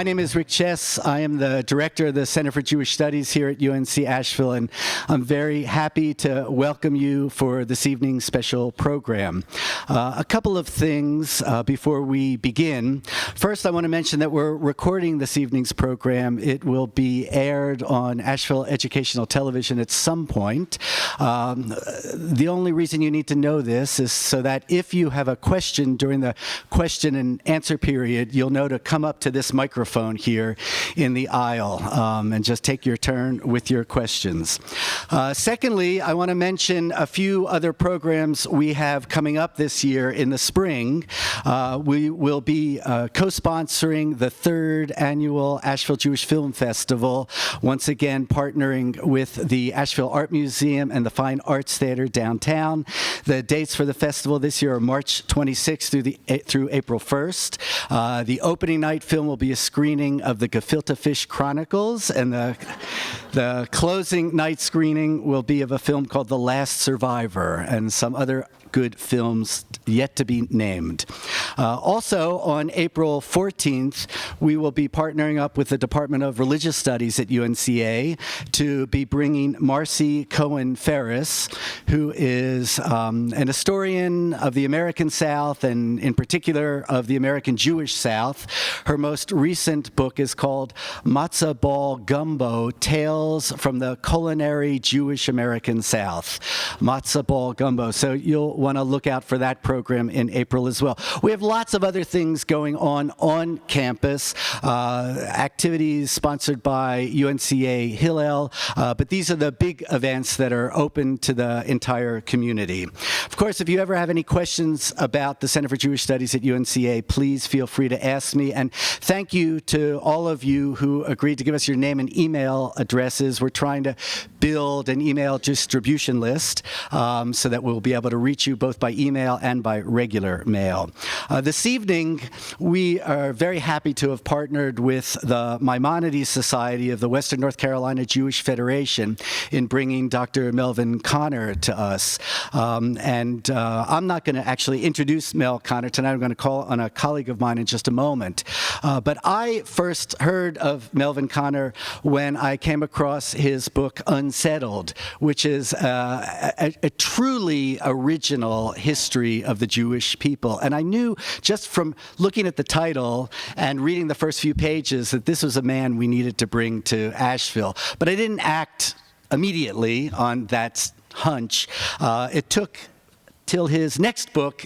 My name is Rick Chess. I am the director of the Center for Jewish Studies here at UNC Asheville, and I'm very happy to welcome you for this evening's special program. A couple of things before we begin. First, I want to mention that we're recording this evening's program. It will be aired on Asheville Educational Television at some point. The only reason you need to know this is so that if you have a question during the question and answer period, you'll know to come up to this microphone here in the aisle and just take your turn with your questions. Secondly, I want to mention a few other programs we have coming up this year in the spring. We will be co-sponsoring the 3rd annual Asheville Jewish Film Festival, once again partnering with the Asheville Art Museum and the Fine Arts Theater downtown. The dates for the festival this year are March 26th through April 1st. The opening night film will be a screening of the Gefilte Fish Chronicles, and the closing night screening will be of a film called The Last Survivor, and some other good films yet to be named. Also, on April 14th, we will be partnering up with the Department of Religious Studies at UNCA to be bringing Marcy Cohen Ferris, who is an historian of the American South, and in particular of the American Jewish South. Her most recent book is called Matzah Ball Gumbo, Tales from the Culinary Jewish American South. Matzah Ball Gumbo. So you'll want to look out for that program in April as well. We have lots of other things going on campus, activities sponsored by UNCA Hillel, but these are the big events that are open to the entire community. Of course, if you ever have any questions about the Center for Jewish Studies at UNCA, please feel free to ask me. And thank you to all of you who agreed to give us your name and email addresses. We're trying to build an email distribution list so that we'll be able to reach you both by email and by regular mail. This evening, we are very happy to have partnered with the Maimonides Society of the Western North Carolina Jewish Federation in bringing Dr. Melvin Konner to us. I'm not going to actually introduce Mel Konner tonight. I'm going to call on a colleague of mine in just a moment. But I first heard of Melvin Konner when I came across his book, Unsettled, which is a truly original history of the Jewish people. And I knew just from looking at the title and reading the first few pages that this was a man we needed to bring to Asheville. But I didn't act immediately on that hunch. It took till his next book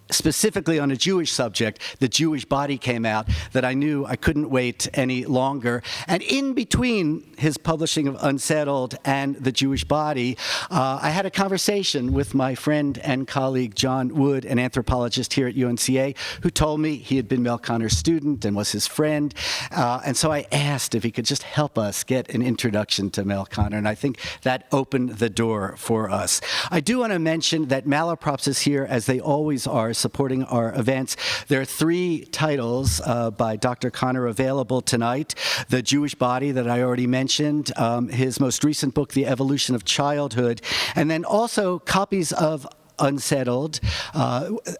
specifically on a Jewish subject, The Jewish Body, came out, that I knew I couldn't wait any longer. And in between his publishing of Unsettled and The Jewish Body, I had a conversation with my friend and colleague John Wood, an anthropologist here at UNCA, who told me he had been Mel Konner's student and was his friend. And so I asked if he could just help us get an introduction to Mel Konner, and I think that opened the door for us. I do want to mention that Malaprops is here, as they always are, supporting our events. There are 3 titles by Dr. Konner available tonight. The Jewish Body that I already mentioned, his most recent book, The Evolution of Childhood, and then also copies of Unsettled.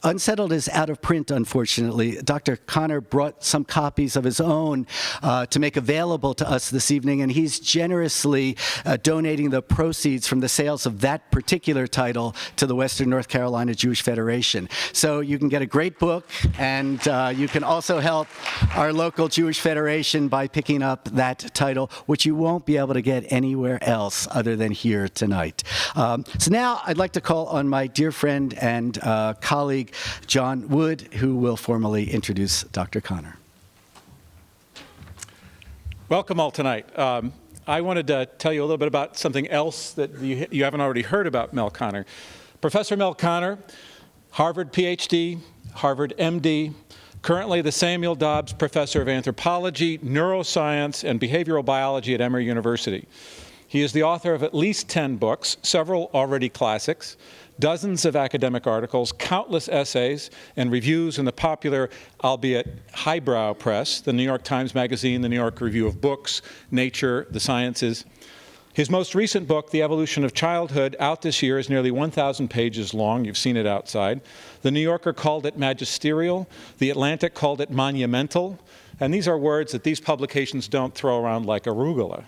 Unsettled is out of print, unfortunately. Dr. Konner brought some copies of his own to make available to us this evening, and he's generously donating the proceeds from the sales of that particular title to the Western North Carolina Jewish Federation. So you can get a great book, and you can also help our local Jewish Federation by picking up that title, which you won't be able to get anywhere else other than here tonight. So now I'd like to call on my dear friend and colleague, John Wood, who will formally introduce Dr. Konner. Welcome all tonight. I wanted to tell you a little bit about something else that you haven't already heard about Mel Konner. Professor Mel Konner, Harvard PhD, Harvard MD, currently the Samuel Dobbs Professor of Anthropology, Neuroscience, and Behavioral Biology at Emory University. He is the author of at least 10 books, several already classics, dozens of academic articles, countless essays, and reviews in the popular, albeit highbrow press, the New York Times Magazine, the New York Review of Books, Nature, the Sciences. His most recent book, The Evolution of Childhood, out this year, is nearly 1,000 pages long. You've seen it outside. The New Yorker called it magisterial. The Atlantic called it monumental. And these are words that these publications don't throw around like arugula.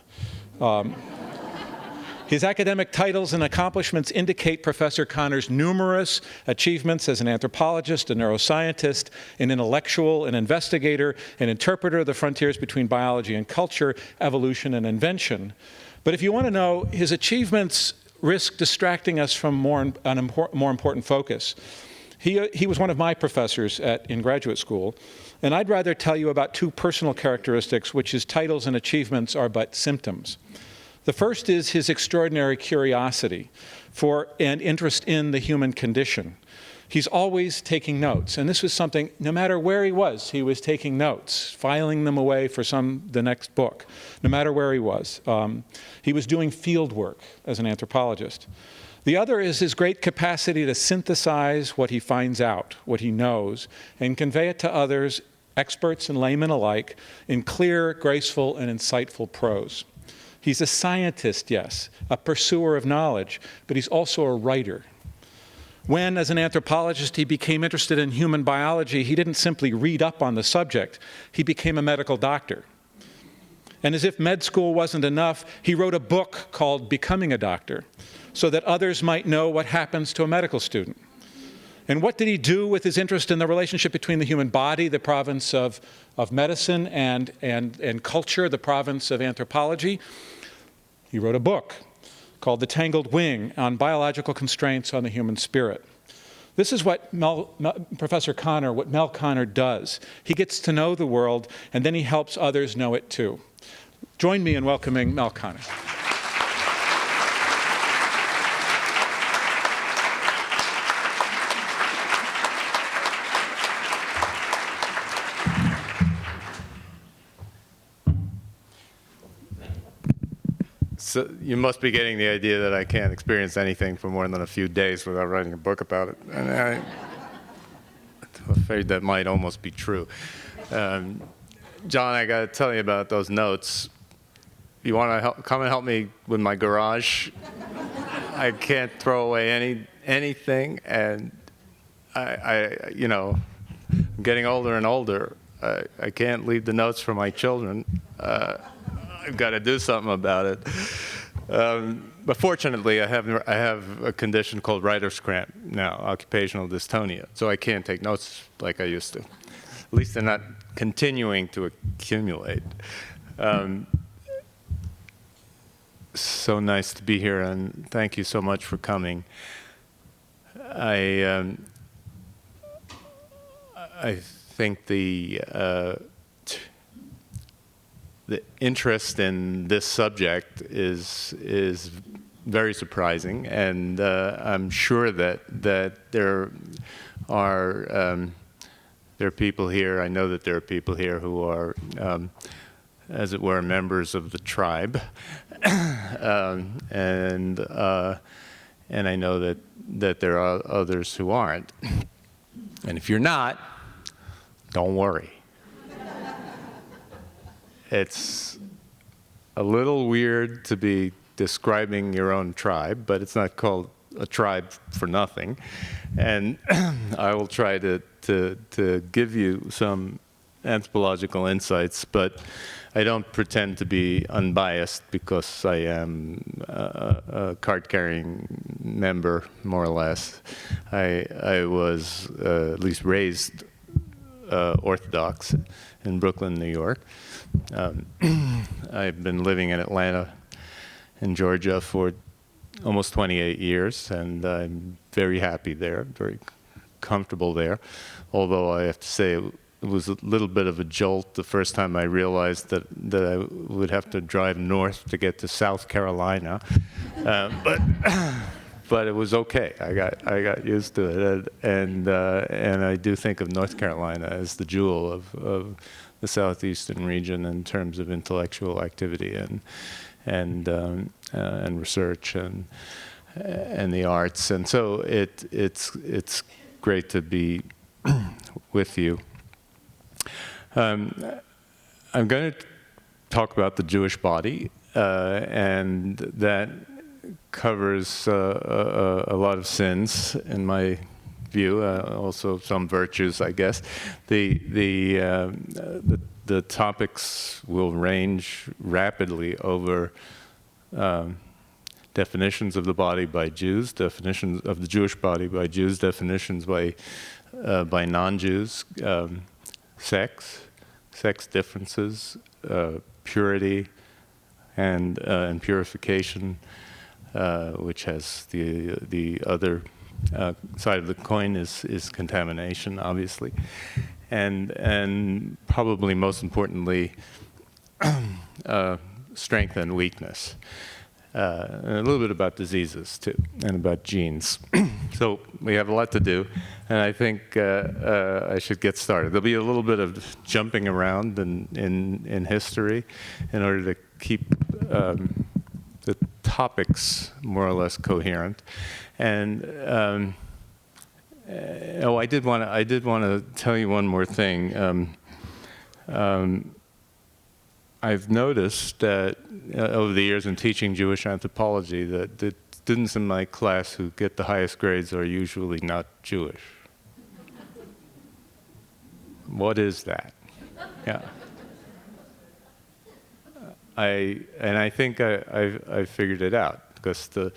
His academic titles and accomplishments indicate Professor Konner's numerous achievements as an anthropologist, a neuroscientist, an intellectual, an investigator, an interpreter of the frontiers between biology and culture, evolution and invention. But if you want to know, his achievements risk distracting us from more important focus. He was one of my professors in graduate school, and I'd rather tell you about two personal characteristics which his titles and achievements are but symptoms. The first is his extraordinary curiosity and interest in the human condition. He's always taking notes, and this was something, no matter where he was taking notes, filing them away for the next book, no matter where he was. He was doing field work as an anthropologist. The other is his great capacity to synthesize what he finds out, what he knows, and convey it to others, experts and laymen alike, in clear, graceful, and insightful prose. He's a scientist, yes, a pursuer of knowledge, but he's also a writer. When, as an anthropologist, he became interested in human biology, he didn't simply read up on the subject. He became a medical doctor. And as if med school wasn't enough, he wrote a book called Becoming a Doctor, so that others might know what happens to a medical student. And what did he do with his interest in the relationship between the human body, the province of medicine, and culture, the province of anthropology? He wrote a book called The Tangled Wing on biological constraints on the human spirit. This is what Professor Konner, what Mel Konner does. He gets to know the world, and then he helps others know it too. Join me in welcoming Mel Konner. So you must be getting the idea that I can't experience anything for more than a few days without writing a book about it. And I'm afraid that might almost be true. John, I got to tell you about those notes. You want to come and help me with my garage? I can't throw away anything, and I'm getting older and older. I can't leave the notes for my children. I've got to do something about it. But fortunately, I have a condition called writer's cramp now, occupational dystonia, so I can't take notes like I used to. At least they're not continuing to accumulate. So nice to be here, and thank you so much for coming. I think the interest in this subject is very surprising, and I'm sure that there are people here. I know that there are people here who are, as it were, members of the tribe, and I know that there are others who aren't. And if you're not, don't worry. It's a little weird to be describing your own tribe, but it's not called a tribe for nothing. And I will try to give you some anthropological insights, but I don't pretend to be unbiased because I am a card-carrying member, more or less. I was at least raised Orthodox in Brooklyn, New York. I've been living in Atlanta in Georgia for almost 28 years, and I'm very happy there, very comfortable there. Although I have to say it was a little bit of a jolt the first time I realized that I would have to drive north to get to South Carolina. But it was okay. I got used to it, and I do think of North Carolina as the jewel of the southeastern region in terms of intellectual activity and research and the arts, and so it's great to be with you. I'm going to talk about the Jewish body, and that covers a lot of sins in my view, also some virtues, I guess. The the topics will range rapidly over definitions of the body by Jews, definitions of the Jewish body by Jews, definitions by non-Jews, sex differences, purity, and purification, which has the other side of the coin is contamination, obviously, and probably most importantly, strength and weakness. And a little bit about diseases too, and about genes. So we have a lot to do, and I think I should get started. There'll be a little bit of jumping around in history in order to keep the topics more or less coherent. And I did want to tell you one more thing. I've noticed that over the years in teaching Jewish anthropology that the students in my class who get the highest grades are usually not Jewish. What is that? Yeah. I think I figured it out, because the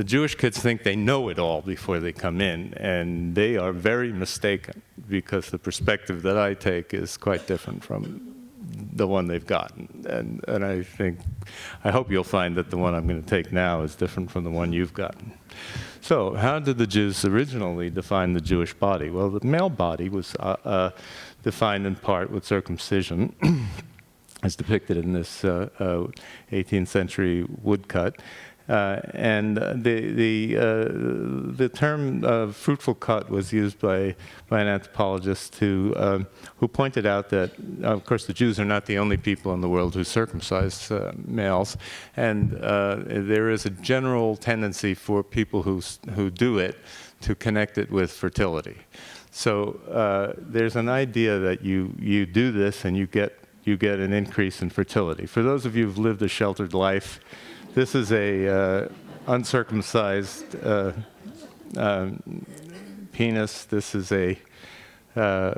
Jewish kids think they know it all before they come in, and they are very mistaken, because the perspective that I take is quite different from the one they've gotten. And I hope you'll find that the one I'm going to take now is different from the one you've gotten. So how did the Jews originally define the Jewish body? Well, the male body was defined in part with circumcision, as depicted in this 18th century woodcut. And the term fruitful cut was used by an anthropologist who pointed out that, of course, the Jews are not the only people in the world who circumcise males, and there is a general tendency for people who do it to connect it with fertility. So there's an idea that you do this and you get an increase in fertility. For those of you who've lived a sheltered life, this is a uncircumcised penis. This is a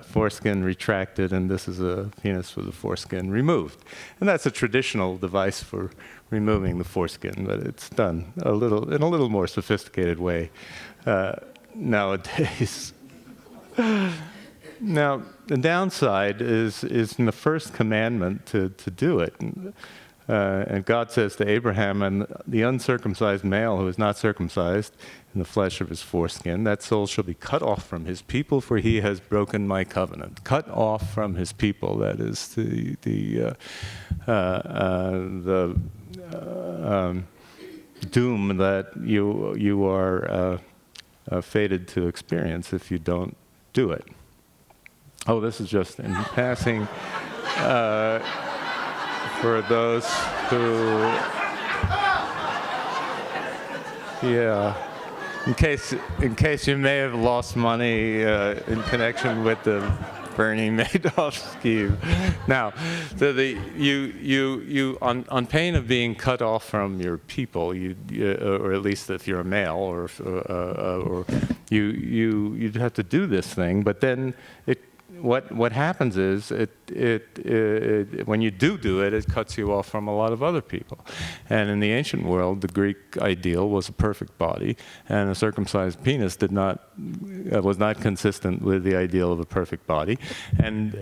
foreskin retracted, and this is a penis with the foreskin removed. And that's a traditional device for removing the foreskin, but it's done in a little more sophisticated way nowadays. Now, the downside is in the first commandment to do it. And God says to Abraham, and the uncircumcised male who is not circumcised in the flesh of his foreskin, that soul shall be cut off from his people, for he has broken my covenant. Cut off from his people, that is the doom that you are fated to experience if you don't do it. Oh, this is just in passing. For those who, in case you may have lost money in connection with the Bernie Madoff scheme. Now, on pain of being cut off from your people, or at least if you're a male, or you'd have to do this thing, but then what happens is when you do it, it cuts you off from a lot of other people. And in the ancient world, the Greek ideal was a perfect body, and a circumcised penis was not consistent with the ideal of a perfect body, and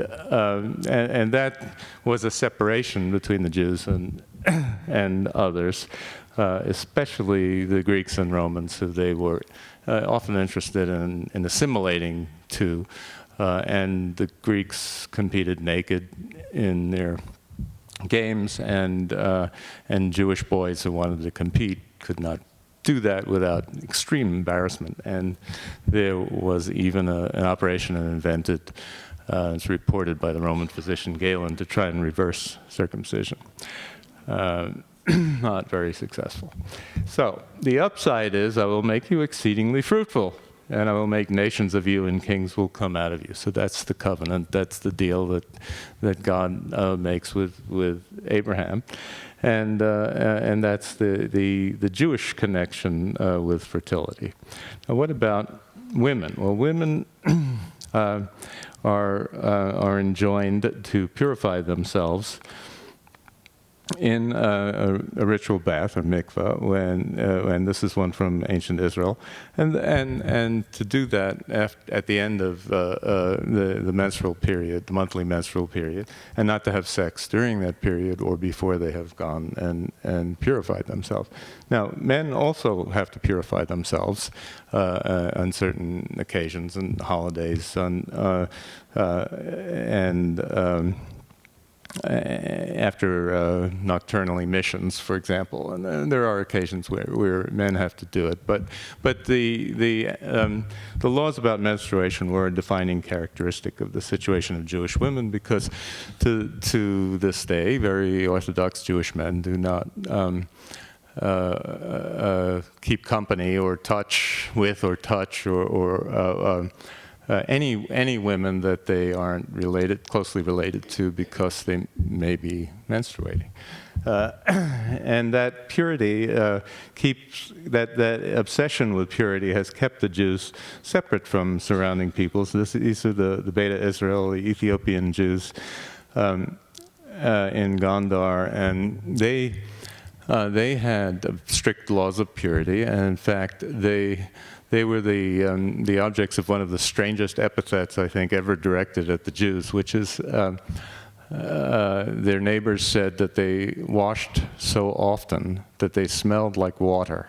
that was a separation between the Jews and others, especially the Greeks and Romans, who they were often interested in assimilating to. And the Greeks competed naked in their games, and Jewish boys who wanted to compete could not do that without extreme embarrassment. And there was even an operation invented, it's reported by the Roman physician Galen, to try and reverse circumcision. Not very successful. So the upside is, I will make you exceedingly fruitful, and I will make nations of you, and kings will come out of you. So that's the covenant. That's the deal that God makes with Abraham, and that's the Jewish connection with fertility. Now, what about women? Well, women are enjoined to purify themselves in a ritual bath or mikvah, when this is one from ancient Israel, and to do that at the end of the menstrual period, the monthly menstrual period, and not to have sex during that period or before they have gone and purified themselves. Now, men also have to purify themselves on certain occasions and holidays, after nocturnal emissions, for example, and there are occasions where men have to do it. But the laws about menstruation were a defining characteristic of the situation of Jewish women, because to this day, very Orthodox Jewish men do not keep company or touch with or touch any women that they aren't closely related to, because they may be menstruating. And that purity that obsession with purity has kept the Jews separate from surrounding peoples. These are the Beta Israel, the Ethiopian Jews in Gondar, and they had strict laws of purity, and in fact, they were the objects of one of the strangest epithets, I think, ever directed at the Jews, which is their neighbors said that they washed so often that they smelled like water.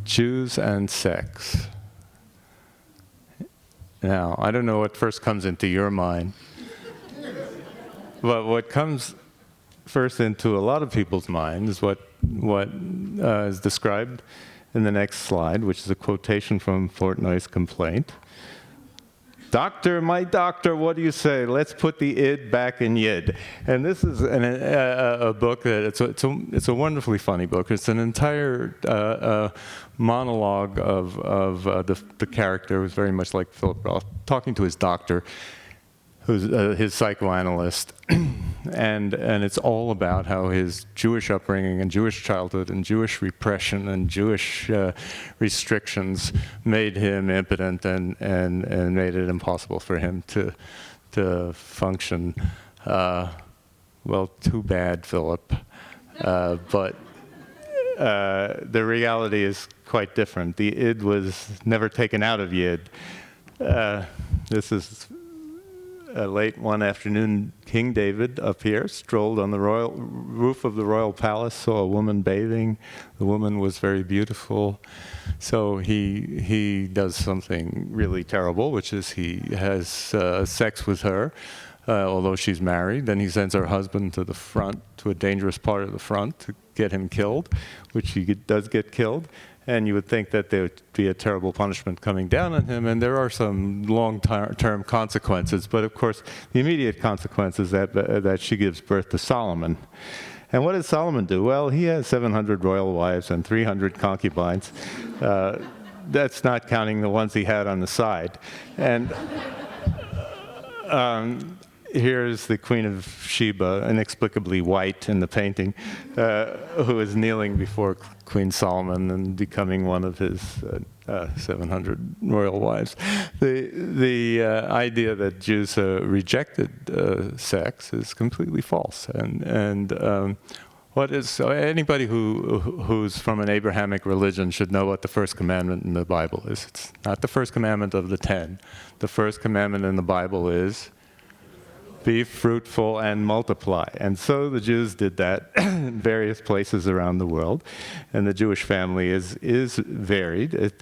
Jews and sex. Now, I don't know what first comes into your mind, but what comes first into a lot of people's minds is what is described in the next slide, which is a quotation from Portnoy's complaint. "Doctor, my doctor, what do you say? Let's put the id back in yid." And this is a book that it's a wonderfully funny book. It's an entire monologue of the character, who's very much like Philip Roth, talking to his doctor, who's his psychoanalyst, and it's all about how his Jewish upbringing and Jewish childhood and Jewish repression and Jewish restrictions made him impotent and made it impossible for him to function. Well, too bad, Philip. But the reality is quite different. The id was never taken out of yid. This is late one afternoon, King David up here strolled on the royal roof of the royal palace, saw a woman bathing. The woman was very beautiful. So he does something really terrible, which is he has sex with her, although she's married. Then he sends her husband to the front, to a dangerous part of the front, to get him killed, which he does get killed. And you would think that there would be a terrible punishment coming down on him, and there are some long-term consequences. But of course, the immediate consequence is that she gives birth to Solomon. And what does Solomon do? Well, he has 700 royal wives and 300 concubines. That's not counting the ones he had on the side. And here's the Queen of Sheba, inexplicably white in the painting, who is kneeling before Queen Solomon and becoming one of his 700 royal wives. The idea that Jews rejected sex is completely false. And so anybody who's from an Abrahamic religion should know what the first commandment in the Bible is. It's not the first commandment of the 10. The first commandment in the Bible is, be fruitful and multiply. And so the Jews did that in various places around the world. And the Jewish family is varied.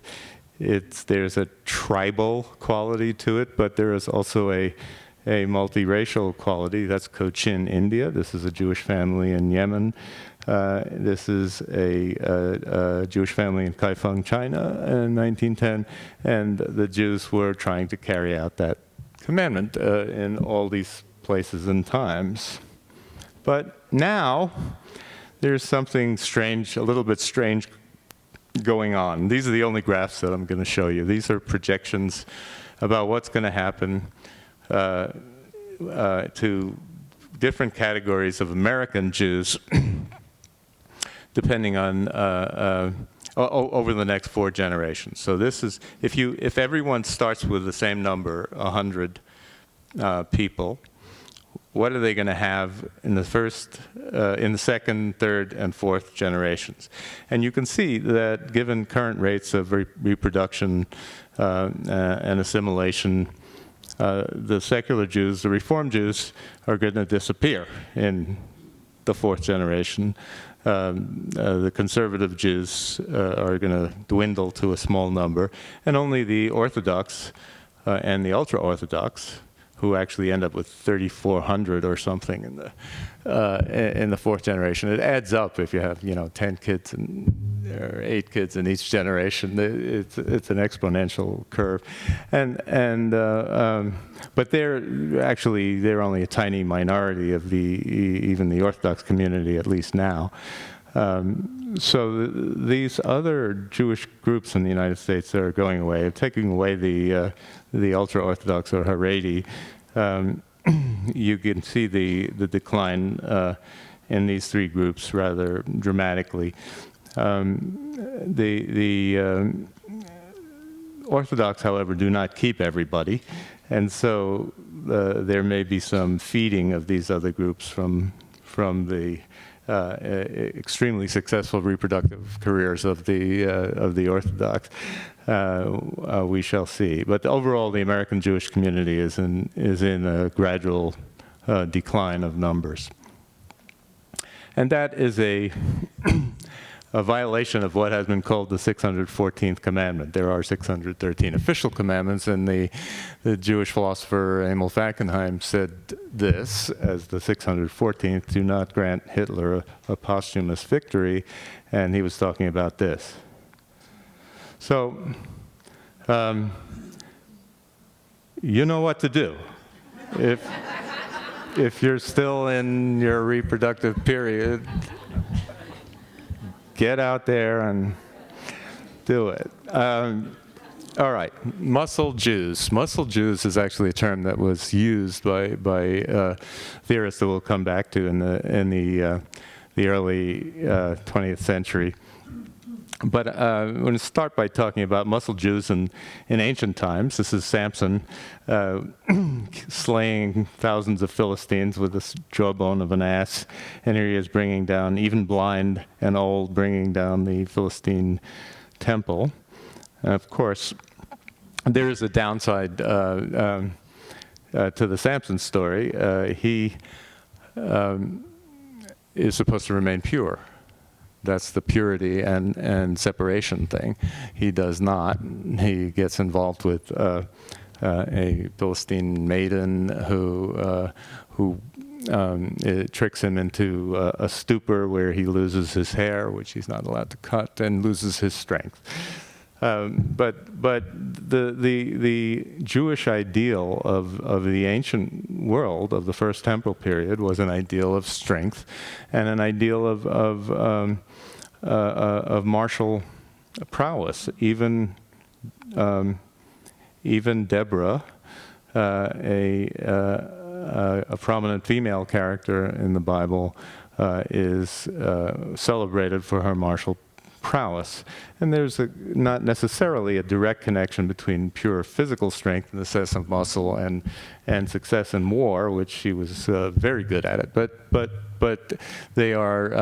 There's a tribal quality to it, but there is also a multiracial quality. That's Cochin, India. This is a Jewish family in Yemen. This is a Jewish family in Kaifeng, China in 1910. And the Jews were trying to carry out that commandment in all these places and times. But now there's something strange, a little bit strange going on. These are the only graphs that I'm going to show you. These are projections about what's going to happen to different categories of American Jews depending on over the next 4 generations. So this is, if everyone starts with the same number, 100 people, what are they going to have in the second, third, and fourth generations? And you can see that given current rates of reproduction and assimilation, the secular Jews, the Reform Jews, are going to disappear in the 4th generation. The conservative Jews are going to dwindle to a small number, and only the Orthodox and the ultra-Orthodox, who actually end up with 3,400 or something in the 4th generation. It adds up if you have 10 kids or 8 kids in each generation. It's an exponential curve, but they're only a tiny minority of even the Orthodox community, at least now. So these other Jewish groups in the United States are going away, taking away the ultra-Orthodox or Haredi. You can see the decline in these 3 groups rather dramatically. The Orthodox, however, do not keep everybody, and so there may be some feeding of these other groups from the extremely successful reproductive careers of the Orthodox. We shall see. But overall, the American Jewish community is in a gradual decline of numbers, and that is a violation of what has been called the 614th commandment. There are 613 official commandments, and the Jewish philosopher Emil Fackenheim said this as the 614th: do not grant Hitler a posthumous victory, and he was talking about this. So, you know what to do. If you're still in your reproductive period, get out there and do it. All right, muscle Jews. Muscle Jews is actually a term that was used by theorists that we'll come back to in the early 20th century. But I'm going to start by talking about muscle Jews in ancient times. This is Samson slaying thousands of Philistines with the jawbone of an ass. And here he is bringing down, even blind and old, bringing down the Philistine temple. And of course, there is a downside to the Samson story. He is supposed to remain pure. That's the purity and separation thing. He does not. He gets involved with a Philistine maiden who it tricks him into a stupor where he loses his hair, which he's not allowed to cut, and loses his strength. But the Jewish ideal of the ancient world of the First Temporal period was an ideal of strength and an ideal of martial prowess. Even Deborah, a prominent female character in the Bible, is celebrated for her martial prowess. And there's not necessarily a direct connection between pure physical strength in the sense of muscle and success in war, which she was very good at it. But they are,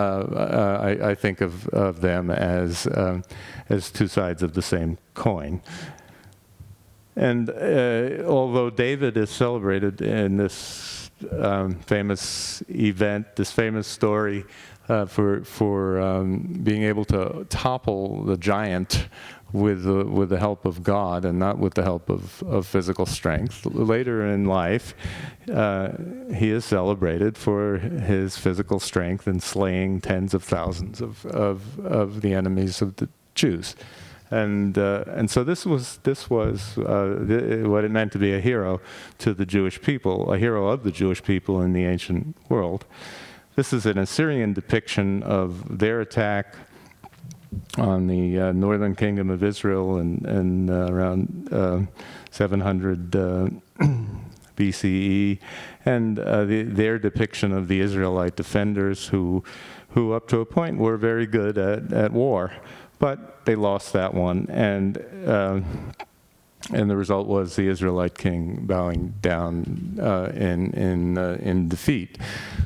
I think of them as 2 sides of the same coin. And although David is celebrated in this famous event, this famous story, for being able to topple the giant with the help of God and not with the help of physical strength. Later in life, he is celebrated for his physical strength in slaying tens of thousands of the enemies of the Jews. And so this was what it meant to be a hero to the Jewish people, a hero of the Jewish people in the ancient world. This is an Assyrian depiction of their attack on the northern kingdom of Israel in around 700 BCE, and their depiction of the Israelite defenders who who up to a point were very good at war, but they lost that one, and the result was the Israelite king bowing down in defeat.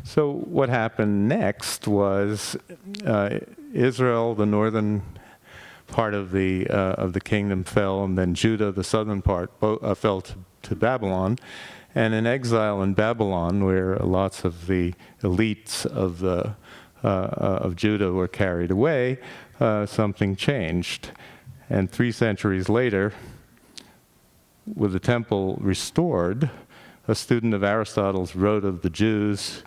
So what happened next was Israel, the northern part of the kingdom, fell, and then Judah, the southern part, fell to Babylon. And in exile in Babylon, where lots of the elites of Judah were carried away, something changed. And 3 centuries later, with the temple restored, a student of Aristotle's wrote of the Jews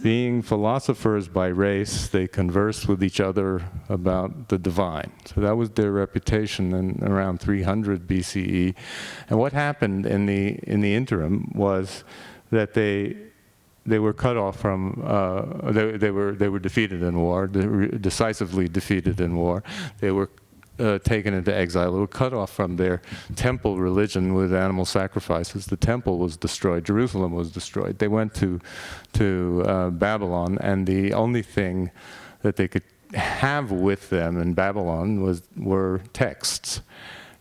being philosophers by race. They conversed with each other about the divine. So that was their reputation in around 300 BCE. And what happened in the interim was that they were cut off from, they were defeated in war, decisively defeated in war. They were taken into exile. They were cut off from their temple religion with animal sacrifices. The temple was destroyed. Jerusalem was destroyed. They went to Babylon, and the only thing that they could have with them in Babylon were texts.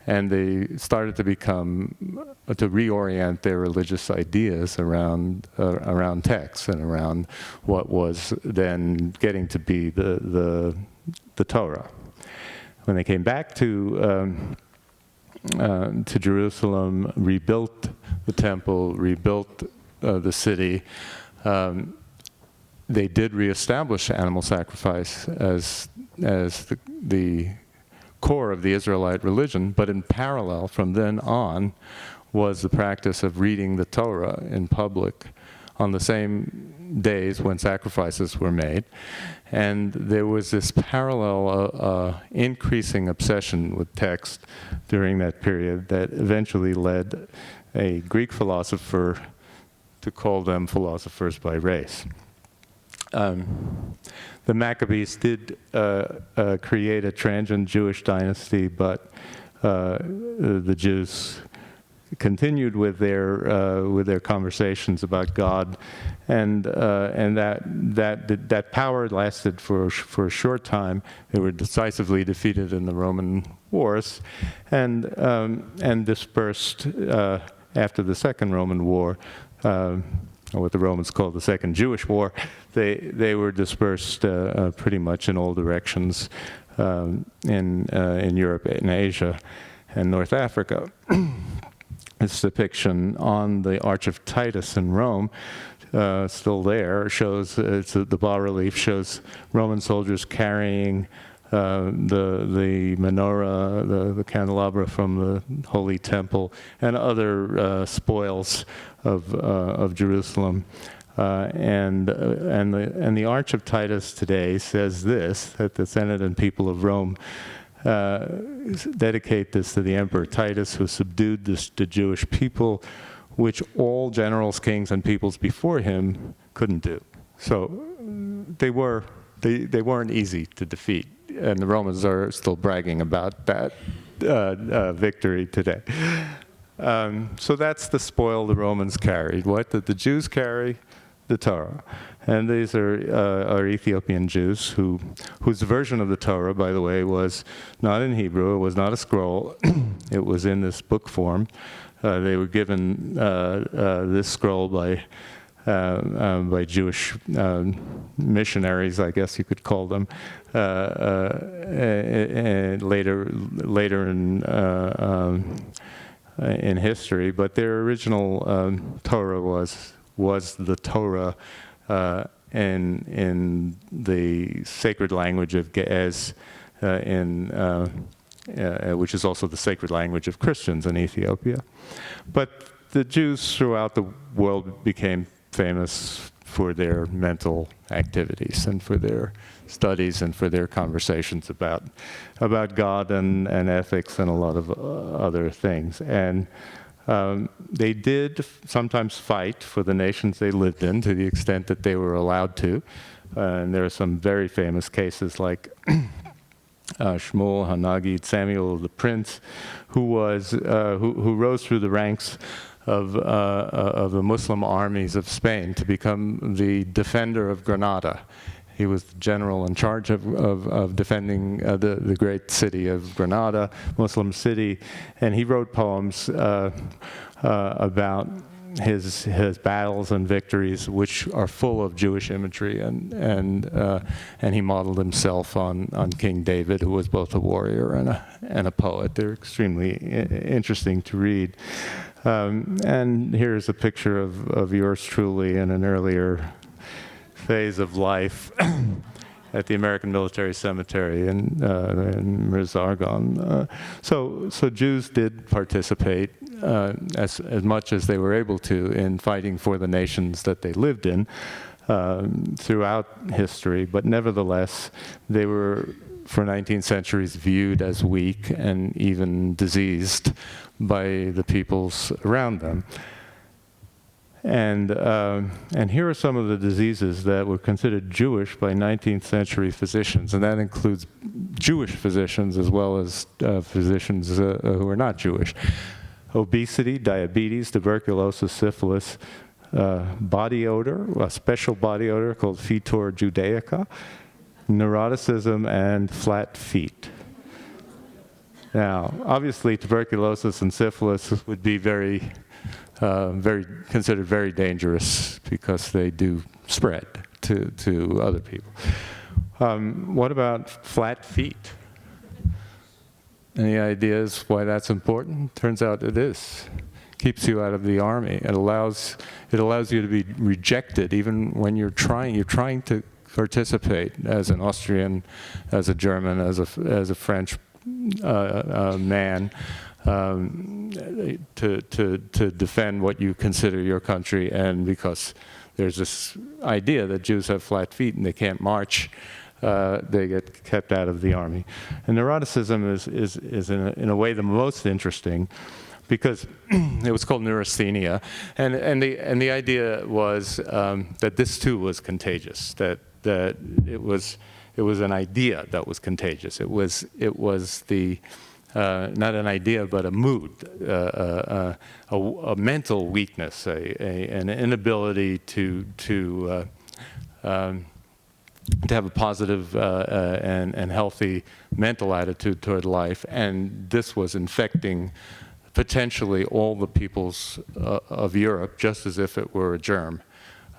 And they started to reorient their religious ideas around texts and around what was then getting to be the Torah. When they came back to Jerusalem, rebuilt the temple, rebuilt the city, they did reestablish animal sacrifice as the core of the Israelite religion, but in parallel from then on was the practice of reading the Torah in public on the same days when sacrifices were made. And there was this parallel increasing obsession with text during that period that eventually led a Greek philosopher to call them philosophers by race. The Maccabees did create a transient Jewish dynasty, but the Jews continued with their conversations about God, and that power lasted for a short time. They were decisively defeated in the Roman wars, and dispersed after the Second Roman War, or what the Romans called the Second Jewish War. They were dispersed pretty much in all directions in Europe and Asia and North Africa. This depiction on the Arch of Titus in Rome, still there, shows the bas-relief shows Roman soldiers carrying the menorah, the candelabra from the Holy Temple, and other spoils of Jerusalem. And the Arch of Titus today says this, that the Senate and people of Rome dedicate this to the Emperor Titus, who subdued the Jewish people, which all generals, kings, and peoples before him couldn't do. So they weren't easy to defeat, and the Romans are still bragging about that victory today. So that's the spoil the Romans carried. What did the Jews carry? The Torah. And these are Ethiopian Jews whose version of the Torah, by the way, was not in Hebrew. It was not a scroll. It was in this book form. They were given this scroll by Jewish missionaries, I guess you could call them, later in history. But their original Torah was the Torah in the sacred language of Ge'ez, which is also the sacred language of Christians in Ethiopia. But the Jews throughout the world became famous for their mental activities and for their studies and for their conversations about God and ethics and a lot of other things. And they did sometimes fight for the nations they lived in to the extent that they were allowed to. And there are some very famous cases like Shmuel Hanagid, Samuel the Prince, who rose through the ranks of the Muslim armies of Spain to become the defender of Granada. He was the general in charge of defending the great city of Granada, Muslim city, and he wrote poems about his battles and victories, which are full of Jewish imagery, and he modeled himself on King David, who was both a warrior and a poet. They're extremely interesting to read. And here's a picture of yours truly in an earlier phase of life at the American Military Cemetery in Merzargon. So Jews did participate as much as they were able to in fighting for the nations that they lived in throughout history, but nevertheless, they were, for 19th centuries, viewed as weak and even diseased by the peoples around them. And here are some of the diseases that were considered Jewish by 19th century physicians, and that includes Jewish physicians as well as physicians who are not Jewish. Obesity, diabetes, tuberculosis, syphilis, body odor, a special body odor called fetor judaica, neuroticism, and flat feet. Now, obviously, tuberculosis and syphilis would be considered very dangerous because they do spread to other people. What about flat feet? Any ideas why that's important? Turns out it is. Keeps you out of the army. It allows you to be rejected even when you're trying to participate as an Austrian, as a German, as a French man. To defend what you consider your country, and because there's this idea that Jews have flat feet and they can't march, they get kept out of the army. And neuroticism is in a way the most interesting, because it was called neurasthenia, and the idea was that this too was contagious, that it was an idea that was contagious. It was the not an idea, but a mood, a mental weakness, an inability to have a positive and healthy mental attitude toward life, and this was infecting potentially all the peoples of Europe, just as if it were a germ,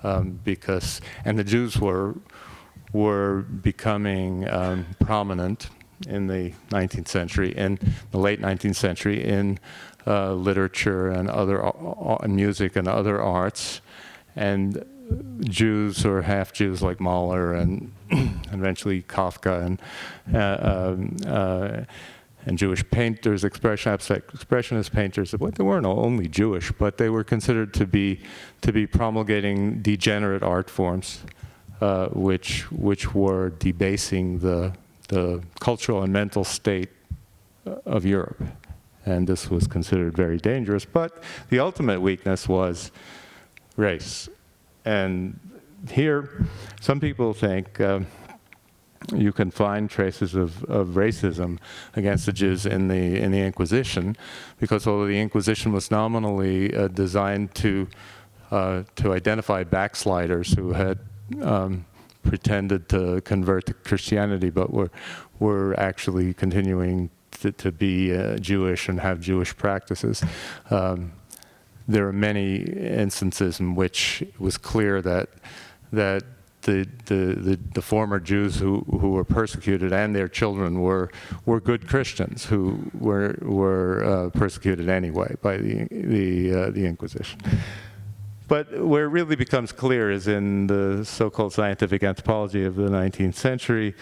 and the Jews were becoming prominent in the 19th century, in the late 19th century, in literature and other music and other arts, and Jews or half-Jews like Mahler and eventually Kafka and Jewish painters, expressionist painters. They weren't only Jewish, but they were considered to be promulgating degenerate art forms, which were debasing the cultural and mental state of Europe. And this was considered very dangerous. But the ultimate weakness was race. And here, some people think you can find traces of racism against the Jews in the Inquisition, because although the Inquisition was nominally designed to identify backsliders who had pretended to convert to Christianity, but were actually continuing to be Jewish and have Jewish practices. There are many instances in which it was clear that the former Jews who were persecuted and their children were good Christians who were persecuted anyway by the Inquisition. But where it really becomes clear is in the so-called scientific anthropology of the 19th century.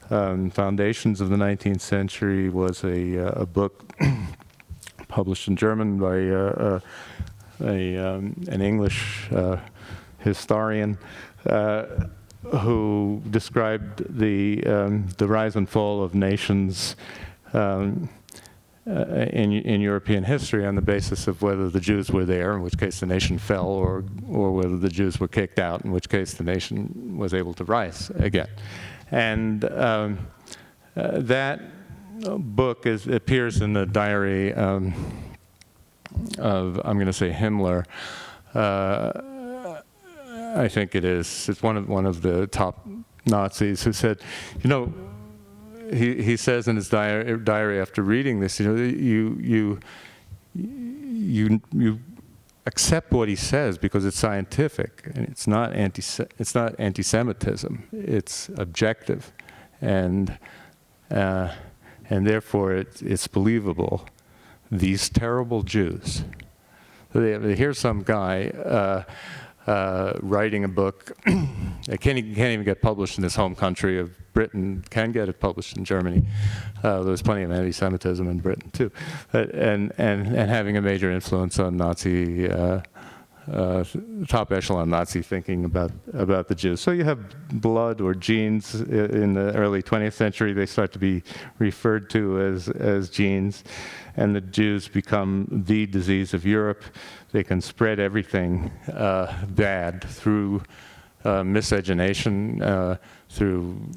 Foundations of the 19th century was a book published in German by an English historian who described the rise and fall of nations in European history on the basis of whether the Jews were there, in which case the nation fell, or whether the Jews were kicked out, in which case the nation was able to rise again. And that book appears in the diary of, I'm going to say, Himmler. I think it is. It's one of the top Nazis who said, you know, he says in his diary after reading this, you know, you accept what he says because it's scientific, and it's not anti-Semitism. It's objective, and therefore it's believable. These terrible Jews. Here's some guy writing a book. It can't even get published in his home country of Britain. Can get it published in Germany. There's plenty of anti-Semitism in Britain too, and having a major influence on Nazi top echelon Nazi thinking about the Jews. So you have blood or genes in the early 20th century. They start to be referred to as genes, and the Jews become the disease of Europe. They can spread everything bad through miscegenation, through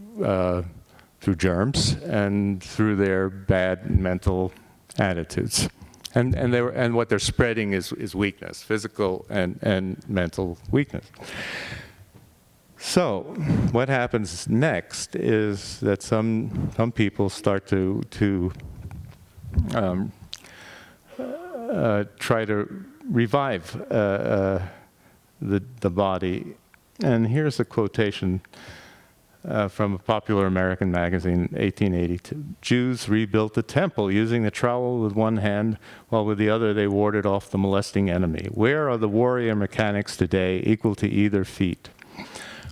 germs, and through their bad mental attitudes. And what they're spreading is weakness, physical and mental weakness. So what happens next is that some people start to try to revive the body. And here's a quotation from a popular American magazine, 1882. Jews rebuilt the temple using the trowel with one hand, while with the other they warded off the molesting enemy. Where are the warrior mechanics today equal to either feat?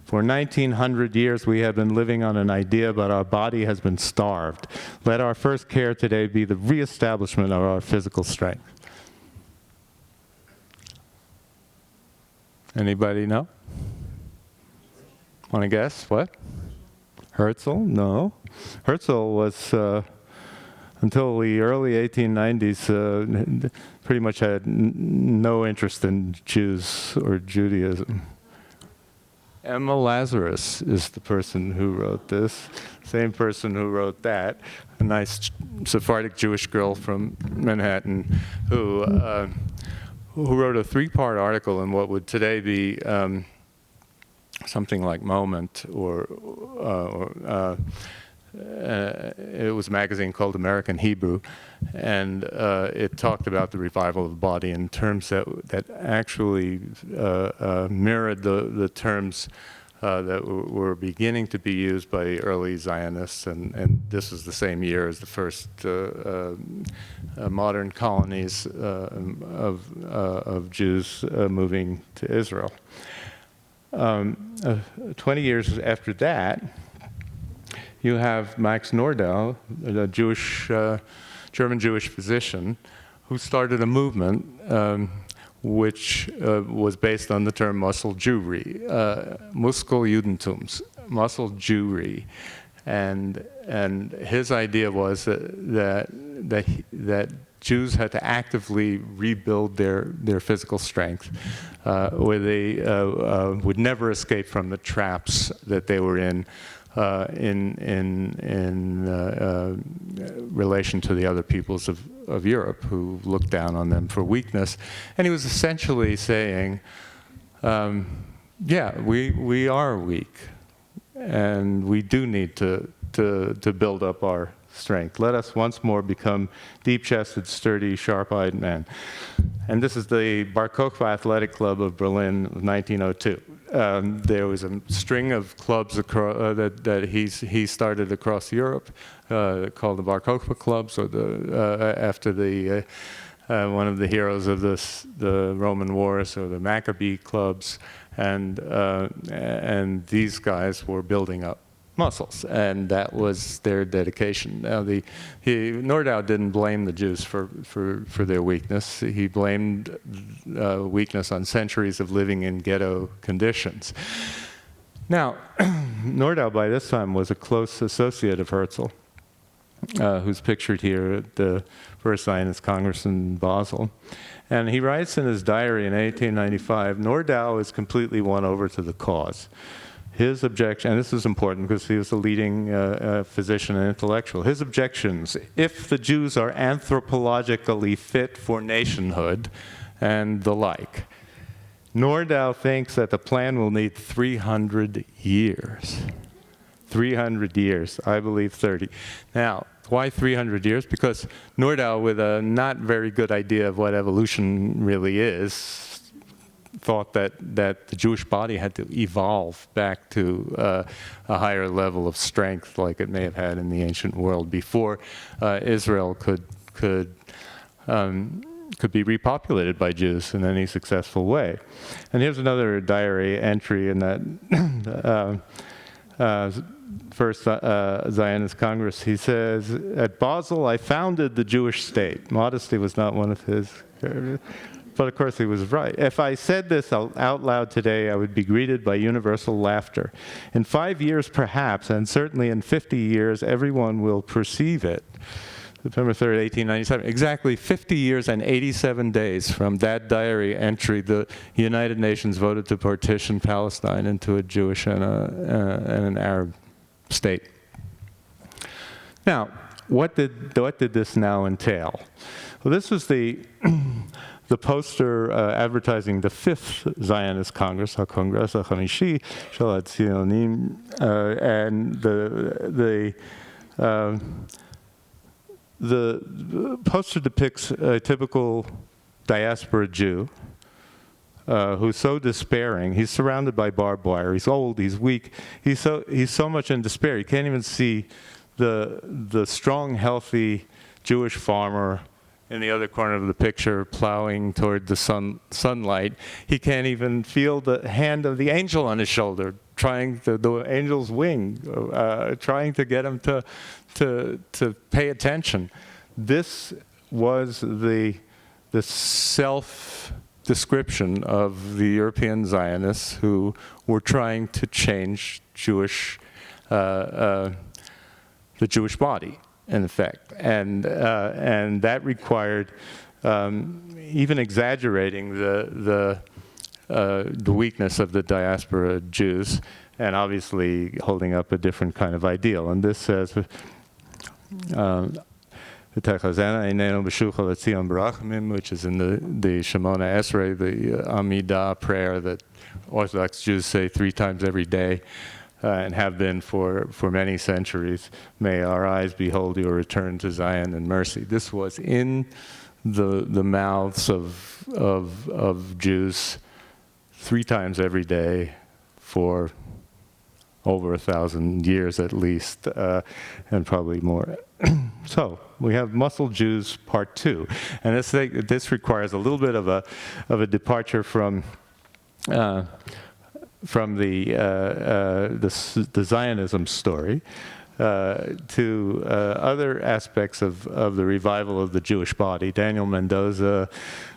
For 1900 years we have been living on an idea, but our body has been starved. Let our first care today be the reestablishment of our physical strength. Anybody know? Want to guess? What? Herzl? No. Herzl was, until the early 1890s, pretty much had no interest in Jews or Judaism. Emma Lazarus is the person who wrote this, same person who wrote that, a nice Sephardic Jewish girl from Manhattan who wrote a 3-part article in what would today be something like Moment, or it was a magazine called American Hebrew, and it talked about the revival of the body in terms that actually mirrored the terms that were beginning to be used by early Zionists, and this was the same year as the first modern colonies of Jews moving to Israel. 20 years after that, you have Max Nordau, a German Jewish physician, who started a movement which was based on the term muscle Jewry, Muskeljudentums, muscle Jewry, and his idea was that Jews had to actively rebuild their physical strength, where they would never escape from the traps that they were in relation to the other peoples of Europe who looked down on them for weakness. And he was essentially saying, yeah, we are weak, and we do need to build up our strength. Let us once more become deep-chested, sturdy, sharp-eyed men. And this is the Bar Kokhba Athletic Club of Berlin of 1902. There was a string of clubs that he started across Europe, called the Bar Kokhba clubs, or after the one of the heroes of the Roman wars, or the Maccabee clubs, and these guys were building up muscles, and that was their dedication. Now, Nordau didn't blame the Jews for their weakness. He blamed weakness on centuries of living in ghetto conditions. Now, Nordau by this time was a close associate of Herzl, who's pictured here at the First Zionist Congress in Basel. And he writes in his diary in 1895, Nordau is completely won over to the cause. His objection, and this is important because he was a leading physician and intellectual, his objections: if the Jews are anthropologically fit for nationhood and the like. Nordau thinks that the plan will need 300 years. 300 years. I believe 30. Now, why 300 years? Because Nordau, with a not very good idea of what evolution really is, thought that the Jewish body had to evolve back to a higher level of strength like it may have had in the ancient world before Israel could be repopulated by Jews in any successful way. And here's another diary entry in that first Zionist Congress. He says, "At Basel, I founded the Jewish state." Modesty was not one of his. But of course he was right. If I said this out loud today, I would be greeted by universal laughter. In 5 years perhaps, and certainly in 50 years, everyone will perceive it. September 3rd, 1897, exactly 50 years and 87 days from that diary entry, the United Nations voted to partition Palestine into a Jewish and an Arab state. Now, what did this now entail? Well, this was the poster advertising the 5th Zionist Congress, HaKongress HaChamishi Shel HaTzionim, and the poster depicts a typical diaspora Jew who's so despairing. He's surrounded by barbed wire. He's old. He's weak. He's so much in despair. He can't even see the strong, healthy Jewish farmer in the other corner of the picture plowing toward the sunlight. He can't even feel the hand of the angel on his shoulder, the angel's wing, trying to get him to pay attention. This was the self-description of the European Zionists who were trying to change the Jewish body, in effect, and that required even exaggerating the weakness of the diaspora Jews, and obviously holding up a different kind of ideal. And this says, which is in the Shemona Esrei, the Amidah prayer that Orthodox Jews say 3 times every day. And have been for many centuries. May our eyes behold your return to Zion in mercy. This was in the mouths of Jews 3 times every day for over 1,000 years at least, and probably more. So we have Muscle Jews Part 2, and this requires a little bit of a departure from the Zionism story to other aspects of the revival of the Jewish body. Daniel Mendoza,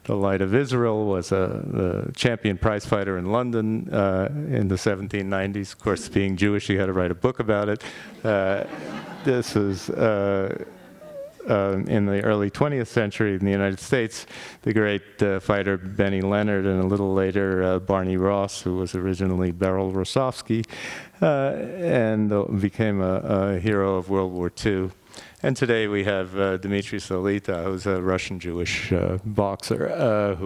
the Light of Israel, was a champion prize fighter in London in the 1790s. Of course, being Jewish, he had to write a book about it. This is in the early 20th century in the United States, the great fighter Benny Leonard, and a little later Barney Ross, who was originally Beryl Rosofsky, and became a hero of World War II. And today we have Dmitry Solita, who's a Russian Jewish boxer,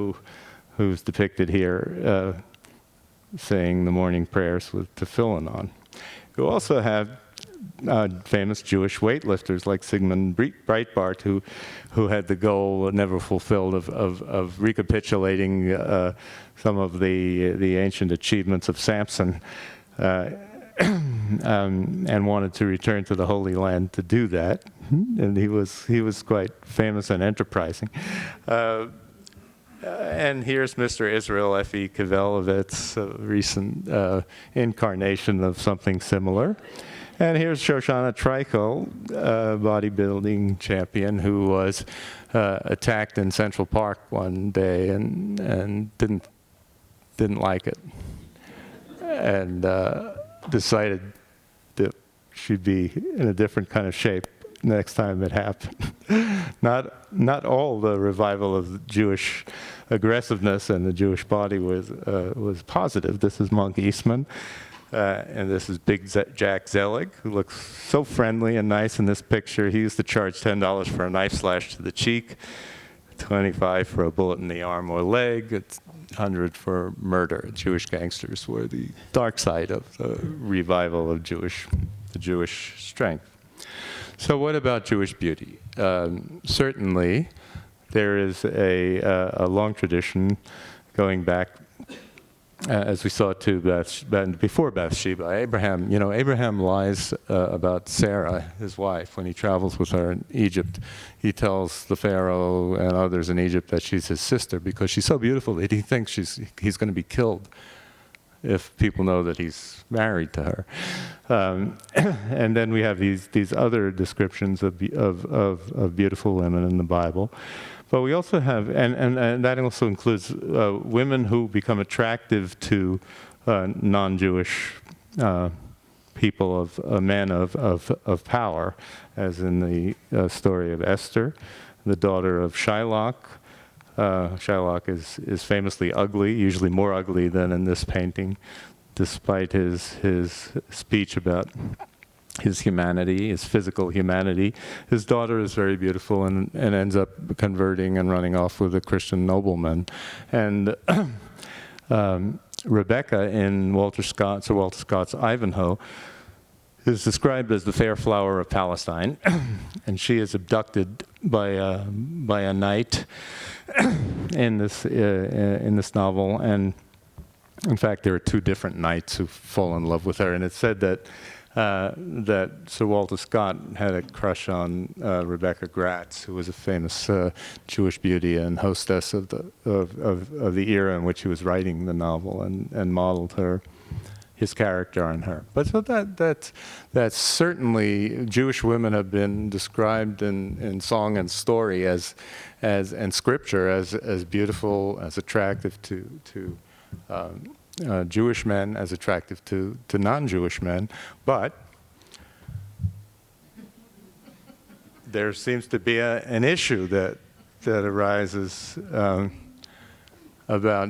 who's depicted here saying the morning prayers with tefillin on. You also have famous Jewish weightlifters like Sigmund Breitbart, who had the goal, never fulfilled, of recapitulating some of the ancient achievements of Samson, and wanted to return to the Holy Land to do that. And he was quite famous and enterprising. And here's Mr. Israel F.E. Kivelevitz, a recent incarnation of something similar. And here's Shoshana Treichel, bodybuilding champion, who was attacked in Central Park one day and didn't like it, and decided that she'd be in a different kind of shape next time it happened. Not all the revival of Jewish aggressiveness and the Jewish body was positive. This is Monk Eastman. And this is Big Jack Zelig, who looks so friendly and nice in this picture. He used to charge $10 for a knife slash to the cheek, $25 for a bullet in the arm or leg, it's $100 for murder. Jewish gangsters were the dark side of the revival of Jewish the Jewish strength. So what about Jewish beauty? Certainly, there is a long tradition going back, as we saw to before Bathsheba. Abraham lies about Sarah, his wife, when he travels with her in Egypt. He tells the Pharaoh and others in Egypt that she's his sister because she's so beautiful that he thinks he's going to be killed if people know that he's married to her. And then we have these other descriptions of beautiful women in the Bible. But we also have, and that also includes women who become attractive to non-Jewish people, of men of power, as in the story of Esther, the daughter of Shylock. Shylock is famously ugly, usually more ugly than in this painting, despite his speech about his humanity, his physical humanity. His daughter is very beautiful and ends up converting and running off with a Christian nobleman. And Rebecca in Sir Walter Scott's Ivanhoe is described as the fair flower of Palestine, and she is abducted by a knight in this novel. And in fact, there are two different knights who fall in love with her, and it's said that Sir Walter Scott had a crush on Rebecca Gratz, who was a famous Jewish beauty and hostess of the era in which he was writing the novel, and modeled his character on her. But so that's certainly, Jewish women have been described in song and story and scripture as beautiful, as attractive to Jewish men, as attractive to non-Jewish men. But there seems to be an issue that arises about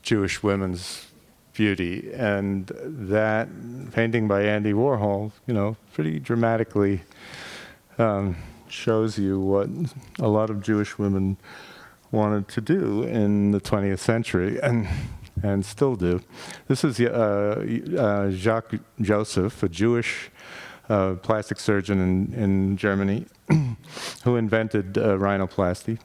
Jewish women's beauty, and that painting by Andy Warhol, pretty dramatically shows you what a lot of Jewish women wanted to do in the 20th century, and still do. This is Jacques Joseph, a Jewish plastic surgeon in Germany, who invented rhinoplasty,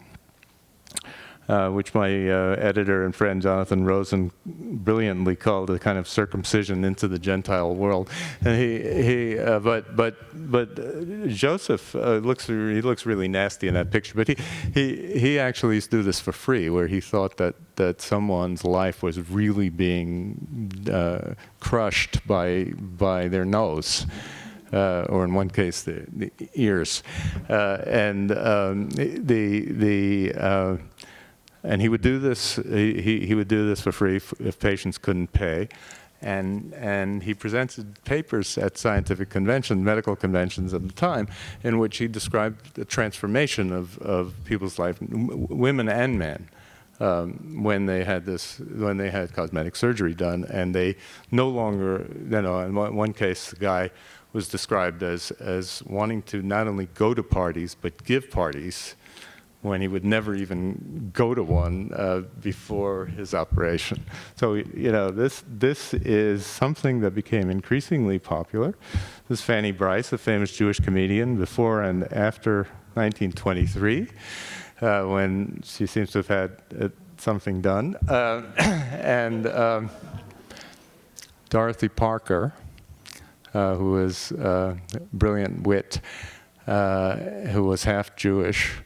which my editor and friend Jonathan Rosen brilliantly called a kind of circumcision into the Gentile world. And but Joseph looks really nasty in that picture. But he actually used to do this for free, where he thought that someone's life was really being crushed by their nose. Or in one case, the ears, and he would do this. He would do this for free if patients couldn't pay, and he presented papers at scientific conventions, medical conventions at the time, in which he described the transformation of people's life, women and men, when they had cosmetic surgery done, and they no longer, in one case, the guy was described as wanting to not only go to parties but give parties, when he would never even go to one before his operation. So this is something that became increasingly popular. This is Fanny Brice, a famous Jewish comedian, before and after 1923, when she seems to have had something done. And Dorothy Parker, who was a brilliant wit, who was half Jewish,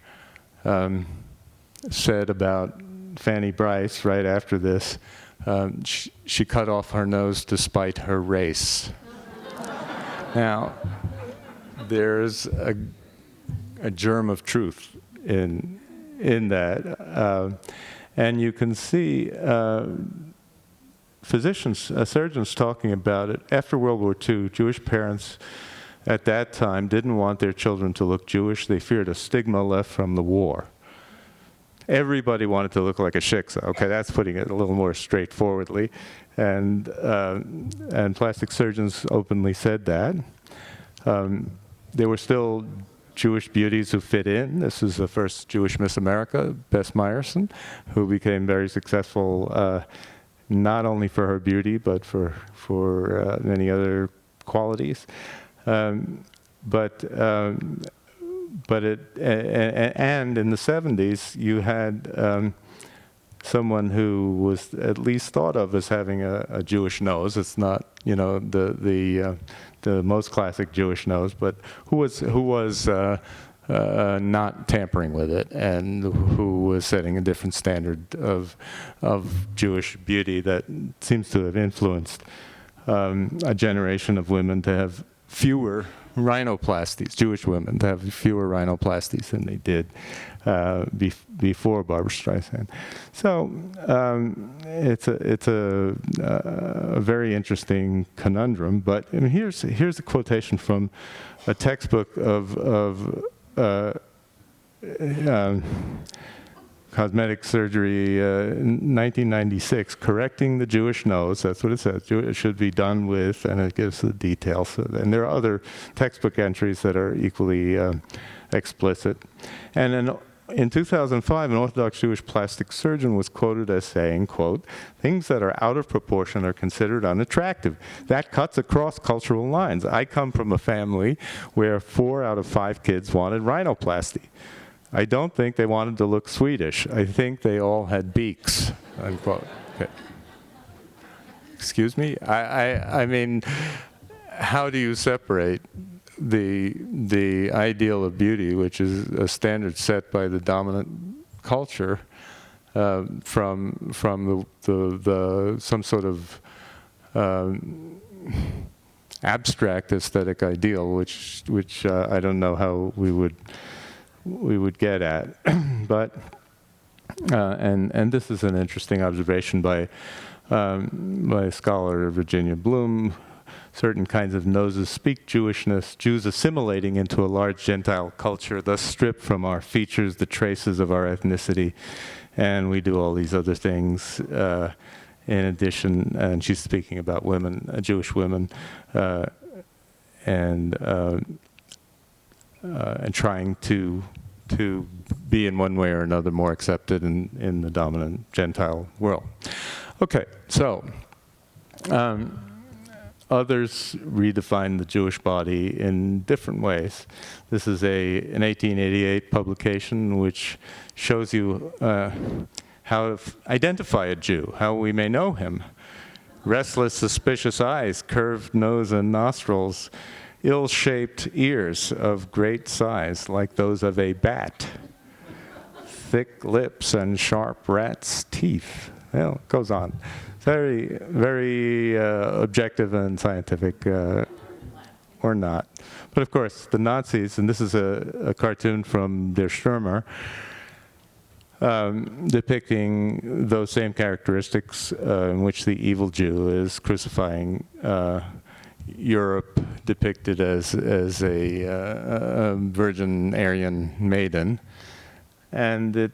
said about Fanny Brice right after this, she cut off her nose to spite her race. Now, there's a germ of truth in that, and you can see physicians, surgeons talking about it. After World War II, Jewish parents at that time didn't want their children to look Jewish. They feared a stigma left from the war. Everybody wanted to look like a shiksa. Okay, that's putting it a little more straightforwardly. And plastic surgeons openly said that. There were still Jewish beauties who fit in. This is the first Jewish Miss America, Bess Meyerson, who became very successful not only for her beauty, but for many other qualities. And in the 70s, you had someone who was at least thought of as having a Jewish nose. It's not, the most classic Jewish nose, but who was not tampering with it, and who was setting a different standard of Jewish beauty that seems to have influenced a generation of women to have fewer rhinoplasties, Jewish women to have fewer rhinoplasties than they did before Barbra Streisand. So it's a very interesting conundrum. But here's a quotation from a textbook of cosmetic surgery in 1996, correcting the Jewish nose. That's what it says. It should be done with, and it gives the details. And there are other textbook entries that are equally explicit. And in 2005, an Orthodox Jewish plastic surgeon was quoted as saying, quote, "Things that are out of proportion are considered unattractive. That cuts across cultural lines. I come from a family where 4 out of 5 kids wanted rhinoplasty. I don't think they wanted to look Swedish. I think they all had beaks," unquote. Okay. Excuse me? I mean, how do you separate the ideal of beauty, which is a standard set by the dominant culture, from some sort of abstract aesthetic ideal, which I don't know how we would get at. But and this is an interesting observation by a scholar, Virginia Bloom. Certain kinds of noses speak Jewishness, Jews assimilating into a large Gentile culture, thus strip from our features the traces of our ethnicity. And we do all these other things in addition. And she's speaking about women, Jewish women, and trying to be in one way or another more accepted in the dominant Gentile world. Okay, so others redefine the Jewish body in different ways. This is an 1888 publication which shows you how to identify a Jew, how we may know him. Restless, suspicious eyes, curved nose and nostrils, ill-shaped ears of great size, like those of a bat, thick lips and sharp rat's teeth. Well, it goes on. Very, very objective and scientific, or not. But of course, the Nazis, and this is a cartoon from Der Stürmer, depicting those same characteristics in which the evil Jew is crucifying Europe, depicted as a virgin Aryan maiden. And it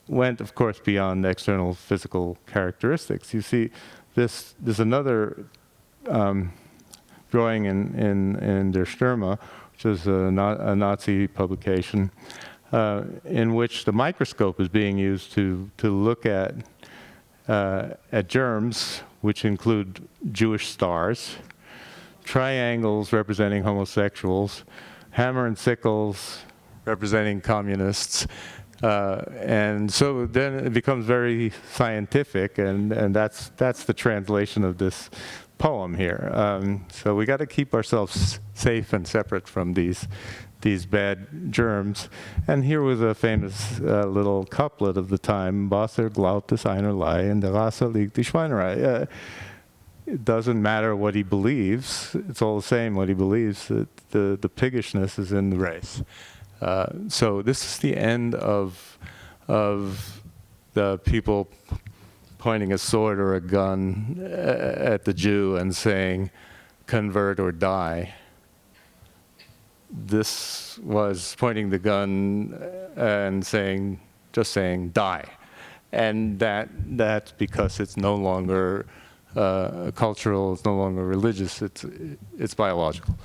went, of course, beyond external physical characteristics. You see, there's another drawing in Der Stürmer, which is a Nazi publication, in which the microscope is being used to look at germs, which include Jewish stars, triangles representing homosexuals, hammer and sickles representing communists. And so then it becomes very scientific, and that's the translation of this poem here. So we got to keep ourselves safe and separate from these bad germs. And here was a famous little couplet of the time: Wasser glaubt es einerlei, in der Rasse liegt die Schweinerei. It doesn't matter what he believes; it's all the same what he believes. The piggishness is in the race. So this is the end of the people pointing a sword or a gun at the Jew and saying, "Convert or die." This was pointing the gun and just saying, "Die," and that's because it's no longer cultural, it's no longer religious, it's biological.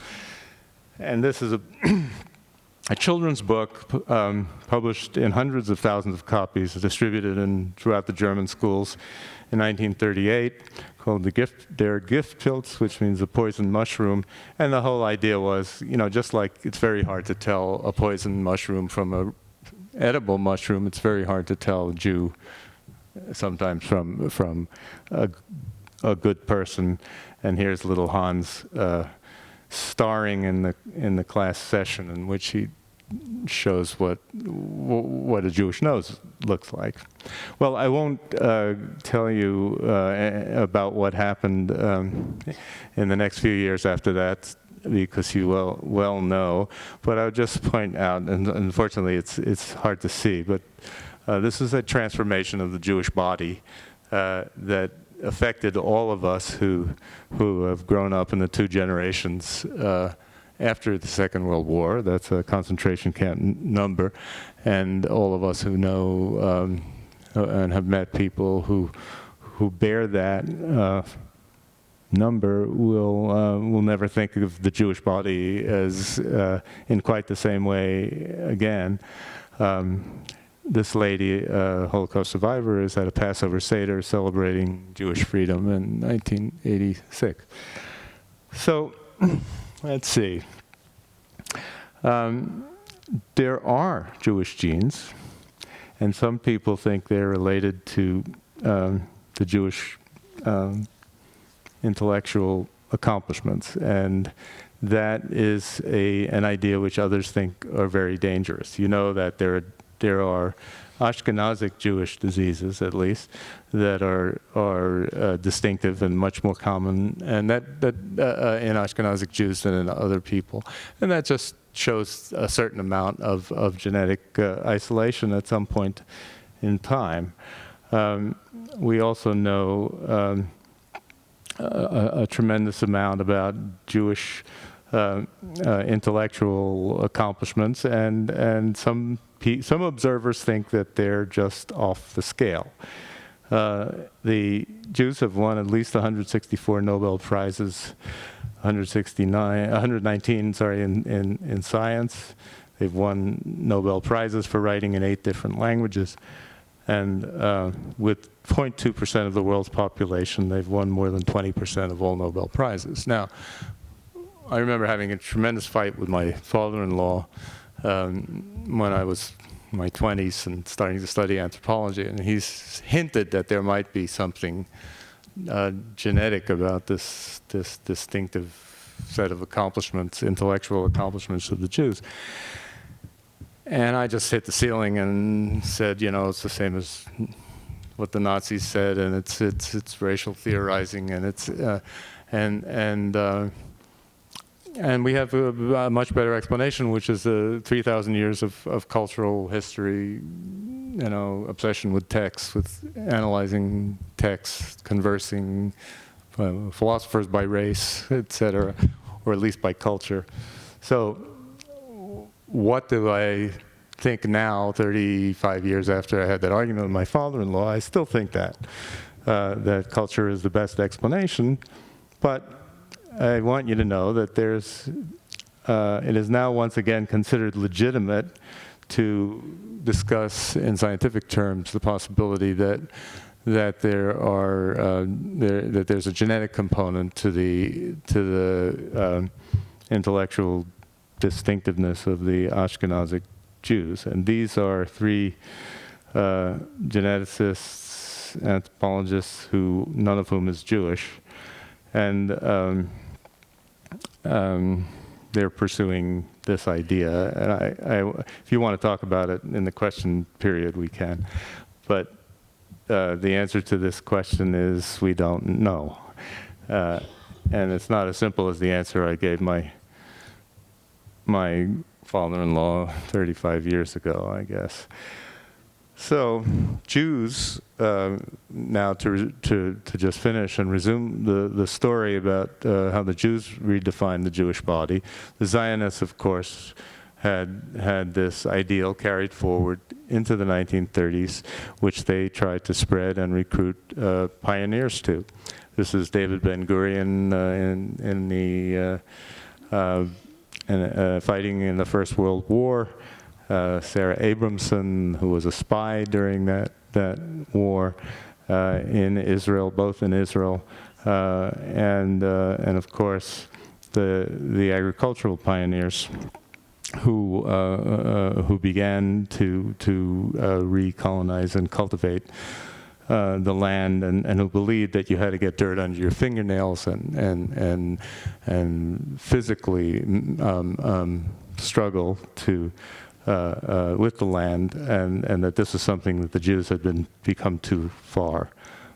And this is a children's book published in hundreds of thousands of copies, distributed throughout the German schools in 1938, called Der Giftpilz, which means the poison mushroom. And the whole idea was, just like it's very hard to tell a poison mushroom from an edible mushroom, it's very hard to tell a Jew sometimes from a good person. And here's little Hans starring in the class session in which he shows what a Jewish nose looks like. Well, I won't tell you about what happened in the next few years after that, because you well know. But I would just point out, and unfortunately it's hard to see, but this is a transformation of the Jewish body that affected all of us who have grown up in the two generations after the Second World War. That's a concentration camp number. And all of us who know and have met people who bear that number will never think of the Jewish body as in quite the same way again. This lady, a Holocaust survivor, is at a Passover Seder celebrating Jewish freedom in 1986. So, let's see. There are Jewish genes, and some people think they're related to the Jewish intellectual accomplishments, and that is an idea which others think are very dangerous. You know that there are Ashkenazic Jewish diseases, at least, that are distinctive and much more common, and that in Ashkenazic Jews than in other people, and that just shows a certain amount of genetic isolation at some point in time. We also know a tremendous amount about Jewish intellectual accomplishments, and some observers think that they're just off the scale. The Jews have won at least 164 Nobel Prizes, 119, in science. They've won Nobel Prizes for writing in 8 different languages. And with 0.2% of the world's population, they've won more than 20% of all Nobel Prizes. Now, I remember having a tremendous fight with my father-in-law when I was in my 20s and starting to study anthropology, and he's hinted that there might be something genetic about this distinctive set of accomplishments, intellectual accomplishments of the Jews. And I just hit the ceiling and said, it's the same as what the Nazis said, and it's racial theorizing, and it's and we have a much better explanation, which is the 3,000 years of cultural history, obsession with text, with analyzing text, conversing, philosophers by race, etc., or at least by culture. So what do I think now, 35 years after I had that argument with my father-in-law? I still think that culture is the best explanation, but I want you to know that it is now once again considered legitimate to discuss in scientific terms the possibility that there's a genetic component to the intellectual distinctiveness of the Ashkenazic Jews, and these are 3 geneticists, anthropologists, none of whom is Jewish, and they're pursuing this idea. And if you want to talk about it in the question period, we can. But the answer to this question is we don't know. And it's not as simple as the answer I gave my father-in-law 35 years ago, I guess. So Jews, now to just finish and resume the story about how the Jews redefined the Jewish body. The Zionists, of course, had this ideal carried forward into the 1930s, which they tried to spread and recruit pioneers to. This is David Ben-Gurion in the fighting in the First World War. Sarah Abramson, who was a spy during that war in Israel, both in Israel, and of course the agricultural pioneers who began to recolonize and cultivate the land, and who believed that you had to get dirt under your fingernails and physically struggle with the land, and that this is something that the Jews had become too far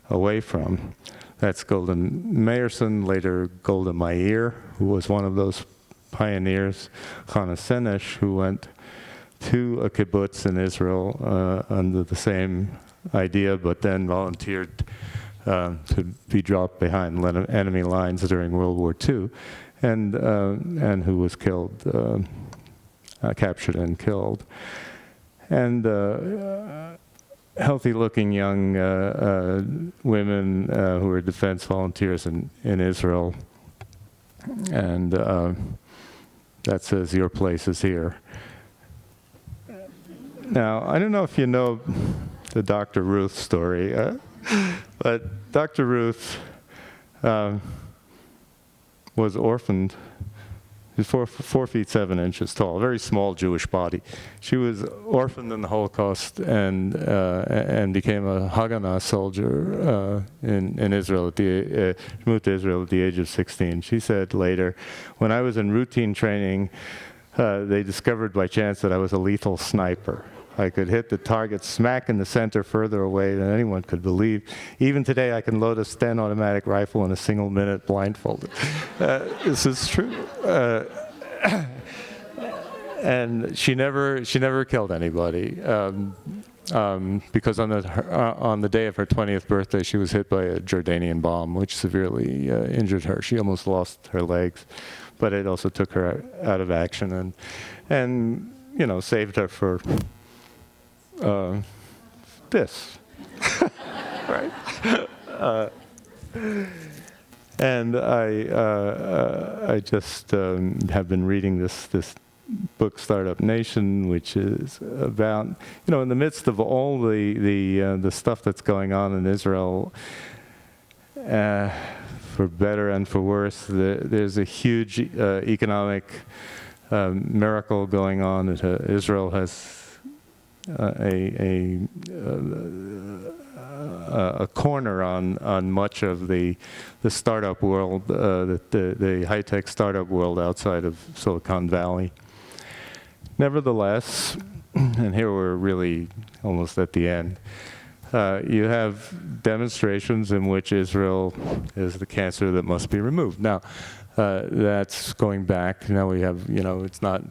away from. That's Golda Meirson, later Golda Meir, who was one of those pioneers. Chana Senesh, who went to a kibbutz in Israel under the same idea, but then volunteered to be dropped behind enemy lines during World War II, and who was killed, captured and killed. And healthy-looking young women who were defense volunteers in Israel, and that says your place is here. Now, I don't know if you know the Dr. Ruth story, but Dr. Ruth was orphaned. She's 4 feet 7 inches tall, a very small Jewish body. She was orphaned in the Holocaust and became a Haganah soldier in Israel. She moved to Israel at the age of 16. She said later, when I was in routine training, they discovered by chance that I was a lethal sniper. I could hit the target smack in the center further away than anyone could believe. Even today, I can load a Sten automatic rifle in a single minute blindfolded. This is true. And she never killed anybody. Because on the day of her 20th birthday, she was hit by a Jordanian bomb, which severely injured her. She almost lost her legs, but it also took her out of action and saved her for this, right? And I just have been reading this book, Startup Nation, which is about, in the midst of all the stuff that's going on in Israel, for better and for worse, there's a huge economic miracle going on. Israel has a corner on much of the startup world, the high-tech startup world outside of Silicon Valley. Nevertheless, and here we're really almost at the end, you have demonstrations in which Israel is the cancer that must be removed. Now, that's going back. Now we have, it's not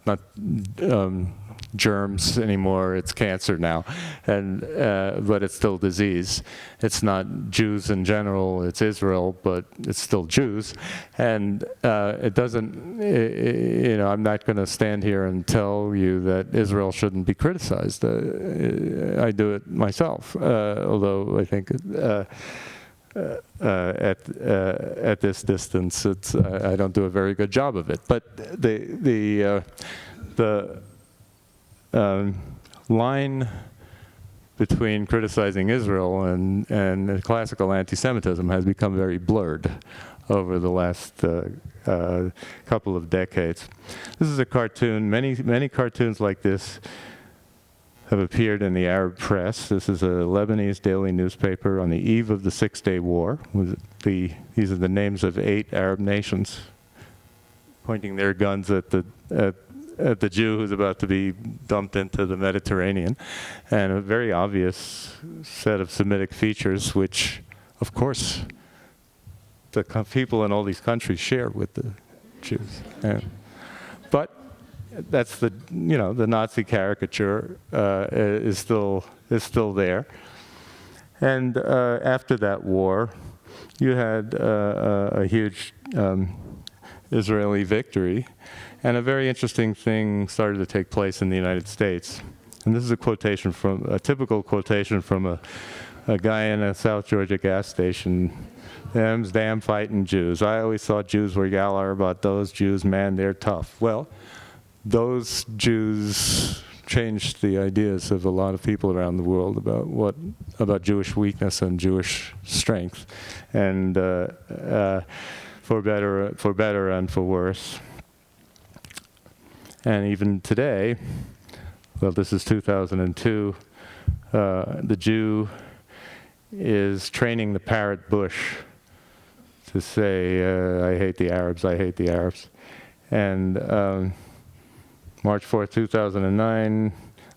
germs anymore, it's cancer now, but it's still disease. It's not Jews in general, it's Israel, but it's still Jews. And it doesn't, I'm not going to stand here and tell you that Israel shouldn't be criticized. I do it myself, although I think at this distance, I don't do a very good job of it. But the line between criticizing Israel and classical anti-Semitism has become very blurred over the last couple of decades. This is a cartoon. Many cartoons like this have appeared in the Arab press. This is a Lebanese daily newspaper on the eve of the Six-Day War. These are the names of 8 Arab nations pointing their guns at the Jew who's about to be dumped into the Mediterranean, and a very obvious set of Semitic features, which, of course, the people in all these countries share with the Jews. But that's the Nazi caricature is still there. And after that war, you had a huge Israeli victory. And a very interesting thing started to take place in the United States. And this is a typical quotation from a guy in a South Georgia gas station, them's damn fighting Jews. I always thought Jews were yaller, but those Jews, man, they're tough. Well, those Jews changed the ideas of a lot of people around the world about Jewish weakness and Jewish strength, and for better and for worse. And even today, well, this is 2002, the Jew is training the parrot bush to say, I hate the Arabs, I hate the Arabs. And March 4th, 2009,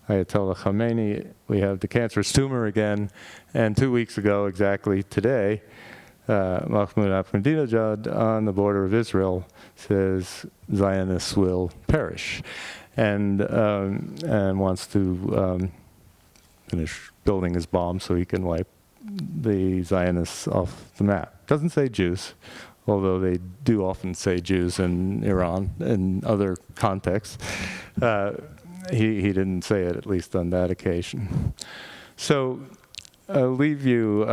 Ayatollah Khamenei, we have the cancerous tumor again. And 2 weeks ago, exactly today, Mahmoud Ahmadinejad on the border of Israel says Zionists will perish, and wants to finish building his bomb so he can wipe the Zionists off the map. Doesn't say Jews, although they do often say Jews in Iran in other contexts. He didn't say it, at least on that occasion. So I'll leave you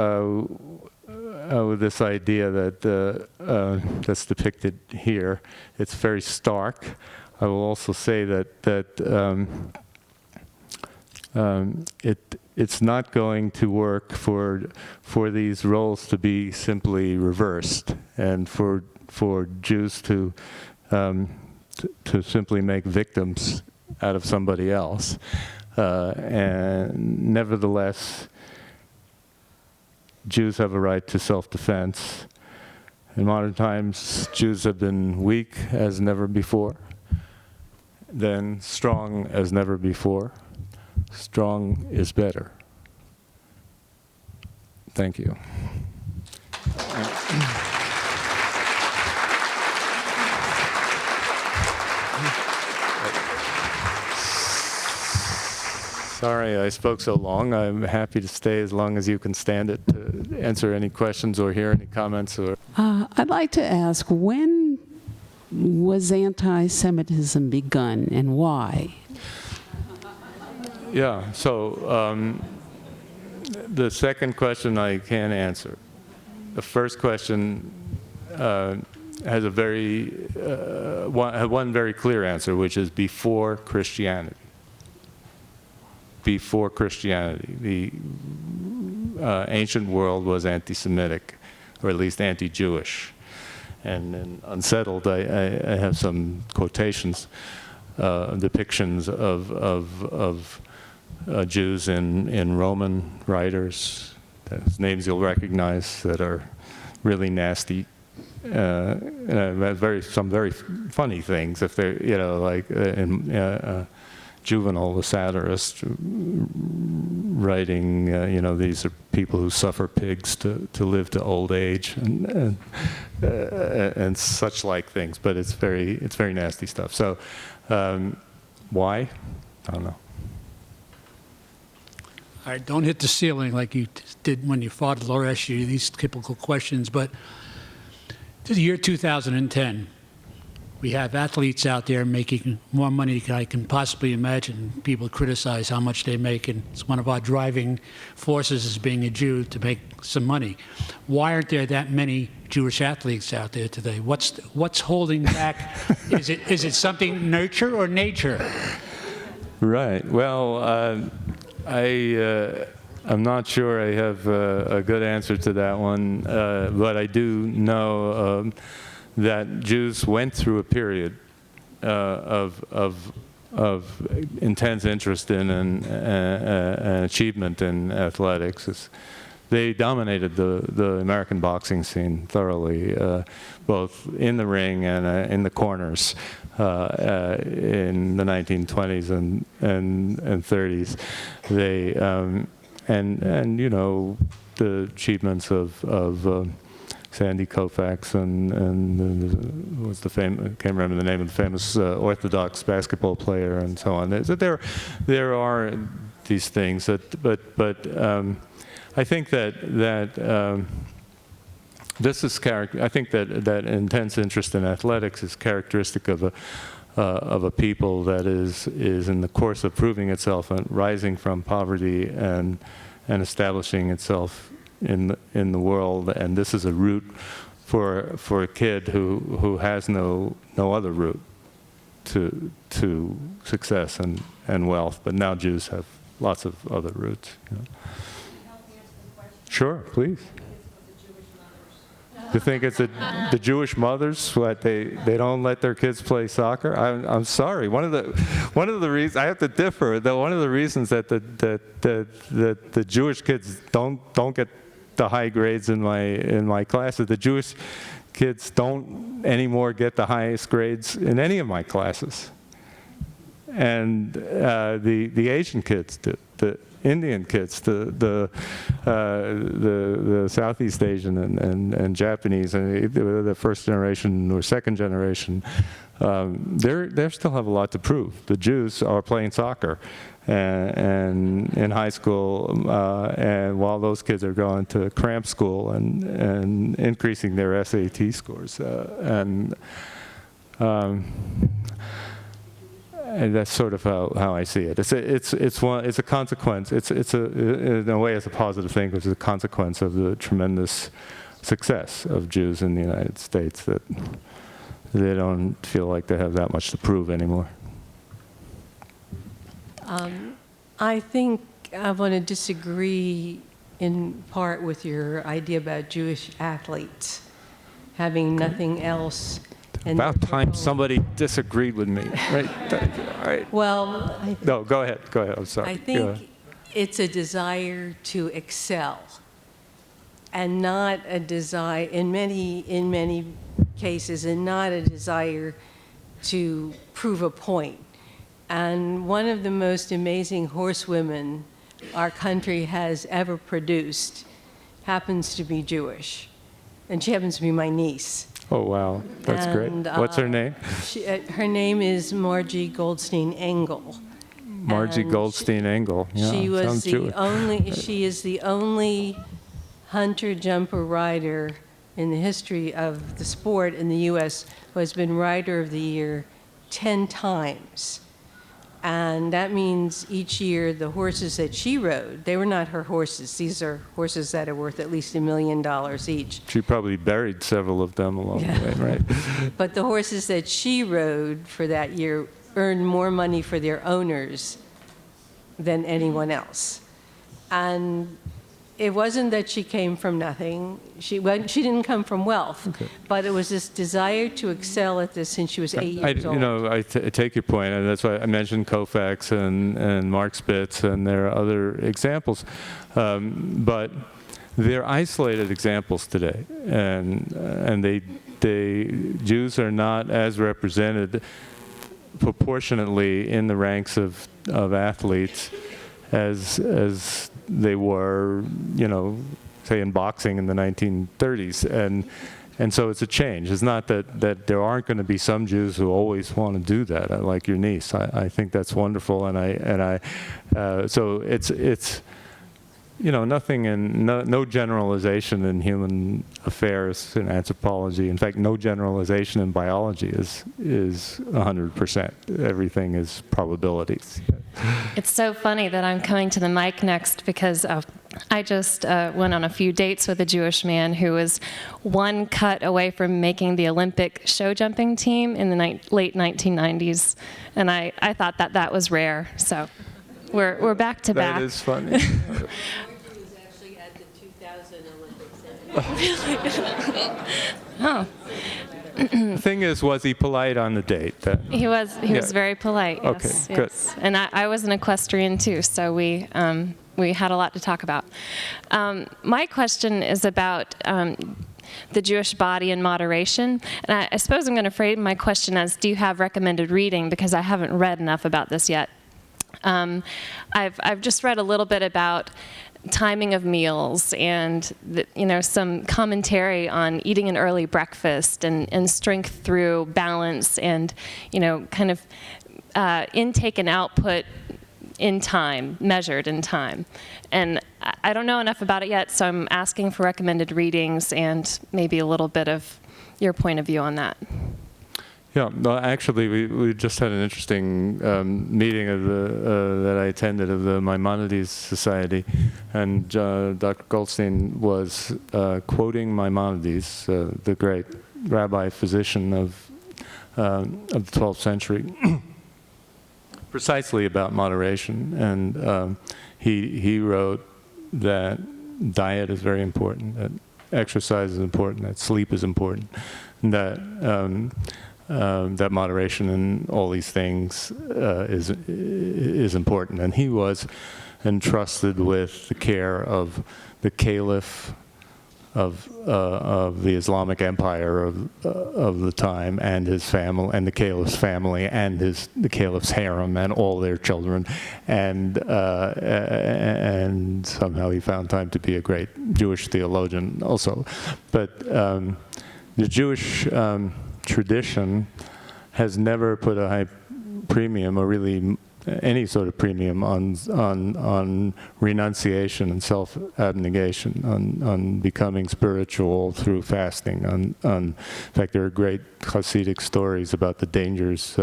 with this idea that that's depicted here. It's very stark. I will also say that it's not going to work for these roles to be simply reversed, and for Jews to simply make victims out of somebody else. And nevertheless, Jews have a right to self-defense. In modern times, Jews have been weak as never before, then strong as never before. Strong is better. Thank you. Sorry I spoke so long. I'm happy to stay as long as you can stand it to answer any questions or hear any comments. I'd like to ask, when was anti-Semitism begun and why? Yeah, so the second question I can't answer. The first question has a one very clear answer, which is before Christianity. Before Christianity, the ancient world was anti-Semitic, or at least anti-Jewish. And in Unsettled, I have some quotations, depictions of Jews in Roman writers, whose names you'll recognize, that are really nasty. Some very funny things, if they're, like Juvenal, the satirist, writing, these are people who suffer pigs to live to old age, and such like things. But it's very nasty stuff. So why? I don't know. All right, don't hit the ceiling like you did when your father-in-law asked you these typical questions. But to the year 2010. We have athletes out there making more money than I can possibly imagine. People criticize how much they make, and it's one of our driving forces as being a Jew to make some money. Why aren't there that many Jewish athletes out there today? What's holding back? Is it something nurture or nature? Right. Well, I'm not sure I have a good answer to that one, but I do know that Jews went through a period of intense interest in and achievement in athletics. They dominated the American boxing scene thoroughly, both in the ring and in the corners in the 1920s and 30s. They and the achievements of Sandy Koufax and what's the can't remember the name of the famous Orthodox basketball player and so on. There are these things but I think that this is I think that intense interest in athletics is characteristic of a people that is in the course of proving itself and rising from poverty and and establishing itself in the world. And this is a route for a kid who has no other route to success and wealth. But now Jews have lots of other routes. You know. Sure, please. You think it's the Jewish mothers, what they don't let their kids play soccer? I'm sorry. One of the reasons I have to differ. That one of the reasons that the Jewish kids don't get the high grades in my classes, the Jewish kids don't anymore get the highest grades in any of my classes, and the Asian kids do. The Indian kids, the Southeast Asian and Japanese, and the first generation or second generation, they still have a lot to prove. The Jews are playing soccer, and in high school, and while those kids are going to cramp school and increasing their SAT scores, and that's sort of how I see it. It's a consequence. In a way, it's a positive thing, because it's a consequence of the tremendous success of Jews in the United States, that they don't feel like they have that much to prove anymore. I think I want to disagree in part with your idea about Jewish athletes having nothing else. About time somebody disagreed with me, right? All right. Well, No, go ahead. Go ahead. I'm sorry. I think it's a desire to excel, and not a desire, in many cases, and not a desire to prove a point. And one of the most amazing horsewomen our country has ever produced happens to be Jewish, and she happens to be my niece. Oh, wow. That's great. What's her name? Her name is Margie Goldstein Engel. Margie Goldstein Engel. Yeah, she was Jewish. She is the only hunter-jumper rider in the history of the sport in the U.S. who has been Rider of the Year 10 times. And that means each year the horses that she rode, they were not her horses. These are horses that are worth at least $1 million each. She probably buried several of them along the way, right? But the horses that she rode for that year earned more money for their owners than anyone else. And it wasn't that she came from nothing. She didn't come from wealth, but it was this desire to excel at this since she was 8 years old. You know, I take your point, and that's why I mentioned Koufax and Mark Spitz, and there are other examples. But they're isolated examples today, and Jews are not as represented proportionately in the ranks of athletes as they were, you know, say in boxing in the 1930s, and so it's a change. It's not that there aren't going to be some Jews who always want to do that, like your niece. I think that's wonderful, so it's you know, nothing in no generalization in human affairs in anthropology. In fact, no generalization in biology is 100%. Everything is probabilities. It's so funny that I'm coming to the mic next, because I just went on a few dates with a Jewish man who was one cut away from making the Olympic show jumping team in the late 1990s, and I thought that was rare. So we're back to back. That is funny. Oh. The thing is, was he polite on the date? He was very polite. Yes, Okay, good. Yes. And I was an equestrian too, so we had a lot to talk about. My question is about the Jewish body and moderation, and I suppose I'm going to frame my question as: do you have recommended reading? Because I haven't read enough about this yet. I've just read a little bit about timing of meals and some commentary on eating an early breakfast and strength through balance and kind of intake and output in time, measured in time. And I don't know enough about it yet, so I'm asking for recommended readings and maybe a little bit of your point of view on that. Yeah, no, actually, we just had an interesting meeting of that I attended of the Maimonides Society, and Dr. Goldstein was quoting Maimonides, the great rabbi physician of the 12th century, precisely about moderation. And he wrote that diet is very important, that exercise is important, that sleep is important, that that moderation in all these things is important. And he was entrusted with the care of the caliph of the Islamic Empire of the time, and his family, and the caliph's family, and the caliph's harem, and all their children, and somehow he found time to be a great Jewish theologian also. But the Jewish tradition has never put a high premium, or really any sort of premium, on renunciation and self-abnegation, on becoming spiritual through fasting. In fact, there are great Hasidic stories about the dangers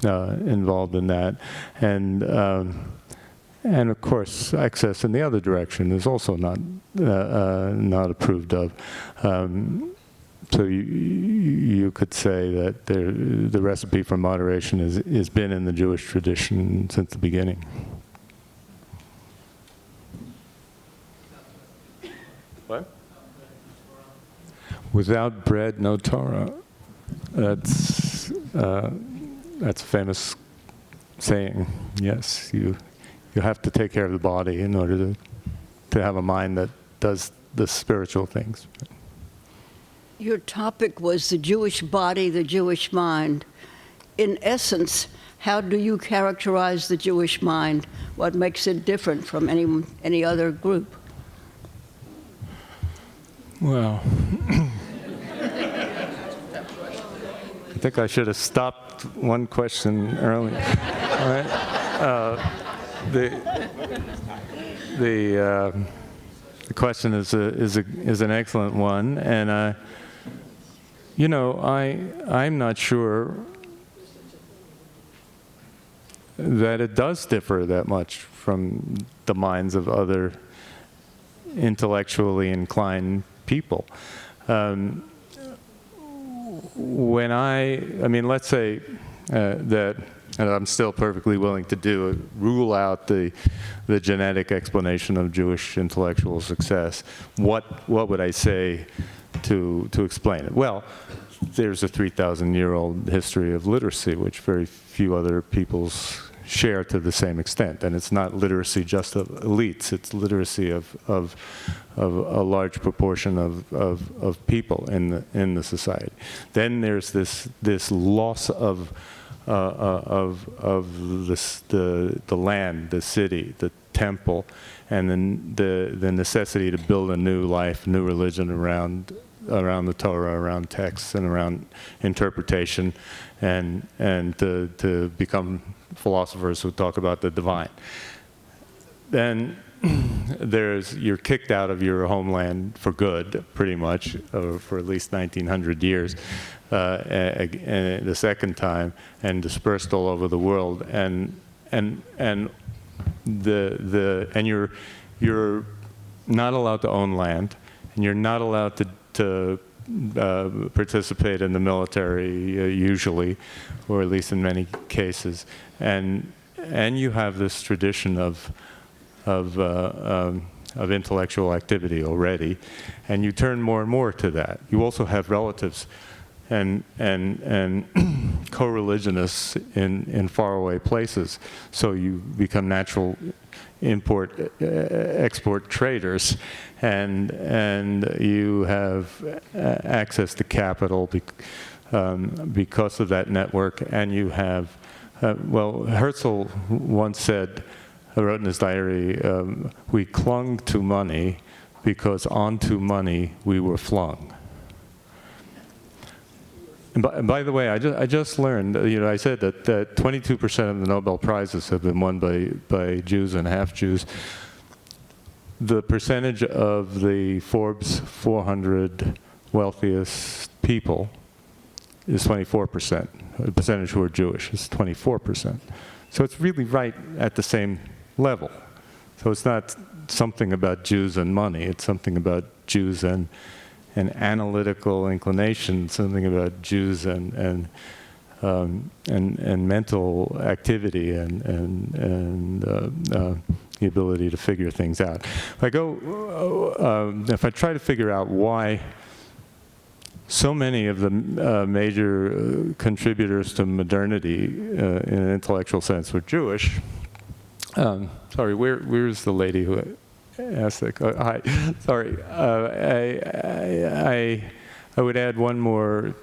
involved in that, and of course, excess in the other direction is also not approved of. So you could say that the recipe for moderation has been in the Jewish tradition since the beginning. What? Without bread, no Torah. That's a famous saying. Yes, you have to take care of the body in order to have a mind that does the spiritual things. Your topic was the Jewish body, the Jewish mind. In essence, how do you characterize the Jewish mind? What makes it different from any other group? Well, I think I should have stopped one question earlier. All right. The question is an excellent one, and I'm not sure that it does differ that much from the minds of other intellectually inclined people. Let's say that, and I'm still perfectly willing to rule out the genetic explanation of Jewish intellectual success. What would I say to explain it? Well, there's a 3,000-year-old history of literacy, which very few other peoples share to the same extent. And it's not literacy just of elites, it's literacy of a large proportion of people in the society. Then there's this loss of the land, the city, the temple, and then the necessity to build a new life, new religion around the Torah, around texts, and around interpretation, and to become philosophers who talk about the divine. Then you're kicked out of your homeland for good, pretty much, for at least 1900 years, and the second time, and dispersed all over the world, and you're not allowed to own land, and you're not allowed to participate in the military usually, or at least in many cases, and you have this tradition of intellectual activity already, and you turn more and more to that. You also have relatives and co-religionists in faraway places, so you become natural export traders, and you have access to capital because of that network, and you have Herzl once said, wrote in his diary, we clung to money because onto money we were flung. And by the way, I just learned, I said that 22% of the Nobel Prizes have been won by Jews and half-Jews. The percentage of the Forbes 400 wealthiest people is 24%. The percentage who are Jewish is 24%. So it's really right at the same level. So it's not something about Jews and money. It's something about Jews and analytical inclination, something about Jews and mental activity and the ability to figure things out. If I try to figure out why so many of the major contributors to modernity in an intellectual sense were Jewish. Sorry, where's the lady who asked that? Hi, sorry. I would add one more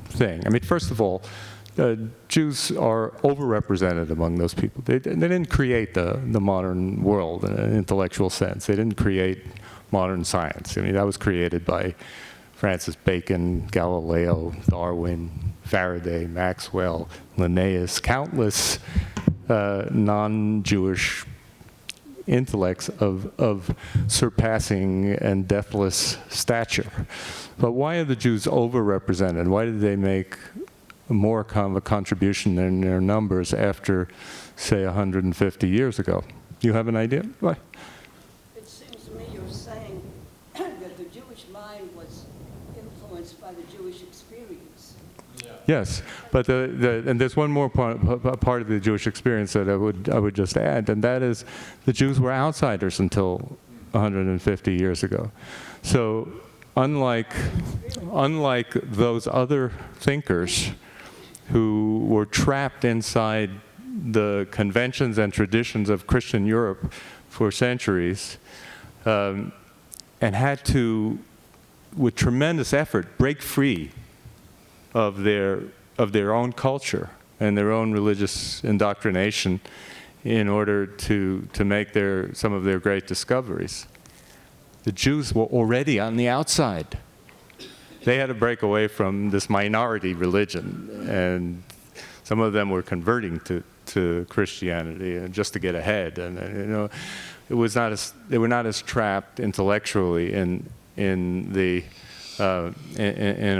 thing. I mean, first of all, Jews are overrepresented among those people. They didn't create the modern world in an intellectual sense. They didn't create modern science. I mean, that was created by Francis Bacon, Galileo, Darwin, Faraday, Maxwell, Linnaeus, countless non-Jewish intellects of surpassing and deathless stature. But why are the Jews overrepresented? Why did they make more of a contribution in their numbers after, say, 150 years ago? You have an idea? Why? It seems to me you're saying that the Jewish mind was influenced by the Jewish experience. Yes, but and there's one more part of the Jewish experience that I would just add, and that is the Jews were outsiders until 150 years ago. So unlike those other thinkers who were trapped inside the conventions and traditions of Christian Europe for centuries, and had to, with tremendous effort, break free of their own culture and their own religious indoctrination in order to make some of their great discoveries. The Jews were already on the outside. They had to break away from this minority religion, and some of them were converting to Christianity just to get ahead. And you know, they were not as trapped intellectually in a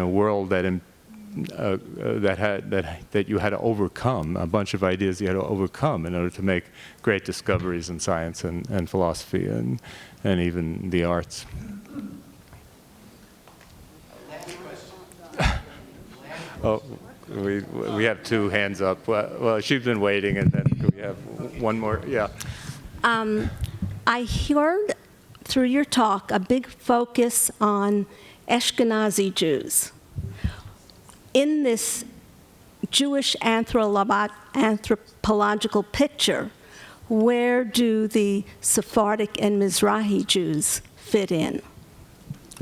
world that you had to overcome, a bunch of ideas you had to overcome in order to make great discoveries in science and philosophy and even the arts. Oh, we have two hands up. Well, she's been waiting, and then we have one more. Yeah. I heard through your talk a big focus on Ashkenazi Jews. In this Jewish anthropological picture, where do the Sephardic and Mizrahi Jews fit in?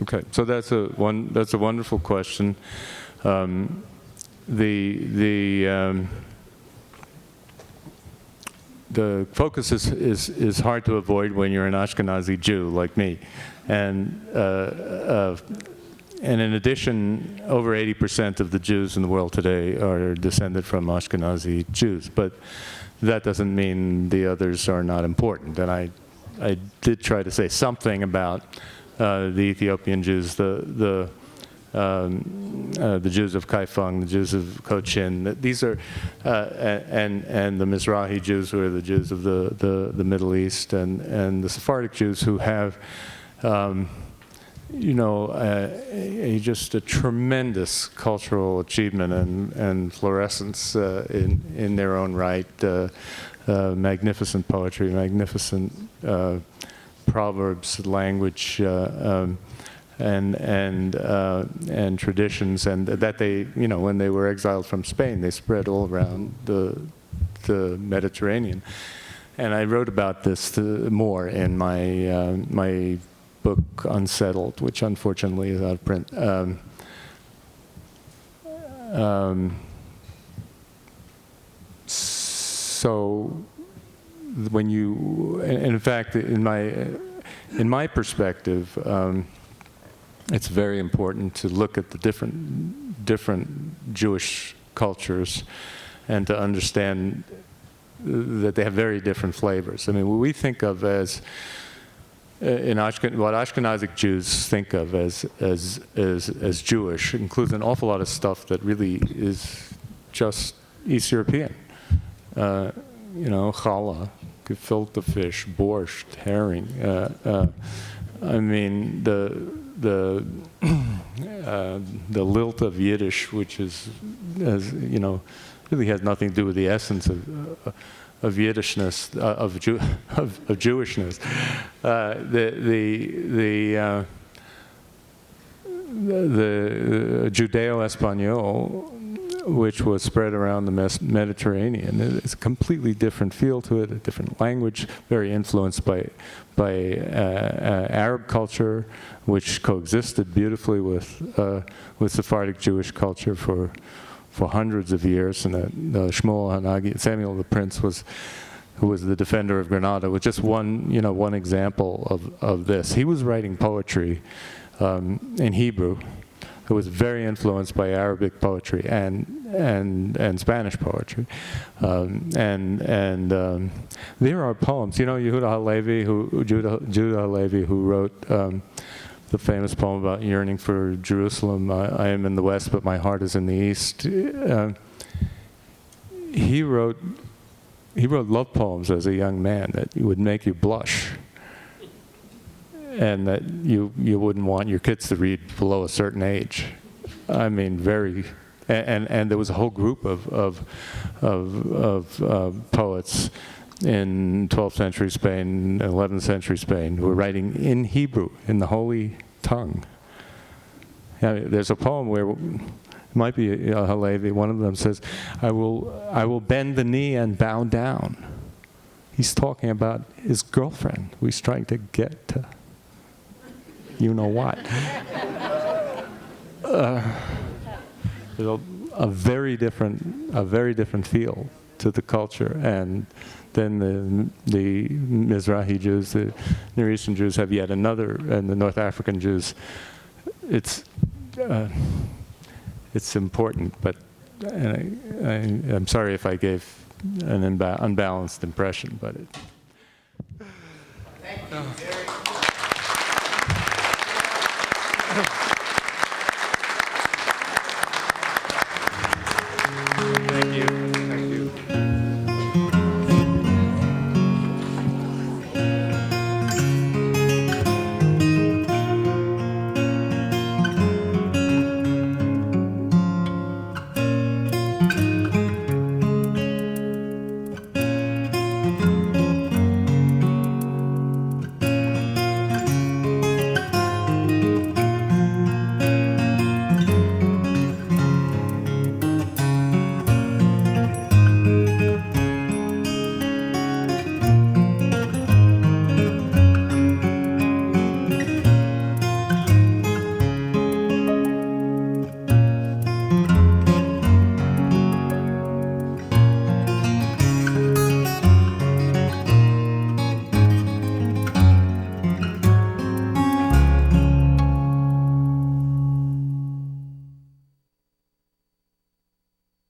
Okay, so that's a wonderful question. The focus is hard to avoid when you're an Ashkenazi Jew like me, and in addition, over 80% of the Jews in the world today are descended from Ashkenazi Jews. But that doesn't mean the others are not important. And I did try to say something about the Ethiopian Jews, the Jews of Kaifeng, the Jews of Cochin. These are, and the Mizrahi Jews, who are the Jews of the Middle East, and the Sephardic Jews who have, just a tremendous cultural achievement and fluorescence in their own right. Magnificent poetry, magnificent proverbs, language, and traditions, and that they, when they were exiled from Spain, they spread all around the Mediterranean. And I wrote about this more in my book Unsettled, which unfortunately is out of print. So when you, and in fact, in my perspective, it's very important to look at the different Jewish cultures and to understand that they have very different flavors. I mean, what we think of as what Ashkenazic Jews think of as Jewish includes an awful lot of stuff that really is just East European. Challah, gefilte fish, borscht, herring. I mean, the lilt of Yiddish, which really has nothing to do with the essence of Yiddishness, of Jewishness. The Judeo-Espanol, which was spread around the Mediterranean, it's a completely different feel to it, a different language, very influenced by Arab culture, which coexisted beautifully with Sephardic Jewish culture for hundreds of years. And Shmuel Hanagi, Samuel the Prince, who was the defender of Granada, was just one example of this. He was writing poetry in Hebrew. It was very influenced by Arabic poetry and Spanish poetry, there are poems. Yehuda Halevi, Judah Halevi, who wrote the famous poem about yearning for Jerusalem. I am in the West, but my heart is in the East. He wrote love poems as a young man that would make you blush, and that you wouldn't want your kids to read below a certain age. I mean, and there was a whole group of poets in 12th century Spain, 11th century Spain, who were writing in Hebrew, in the holy tongue. There's a poem where, it might be Halevi, one of them says, I will bend the knee and bow down. He's talking about his girlfriend who he's trying to get to what. There's a very different feel to the culture, and then the Mizrahi Jews, the Near Eastern Jews, have yet another, and the North African Jews. It's important, but I'm sorry if I gave an unbalanced impression, but it. Thank you.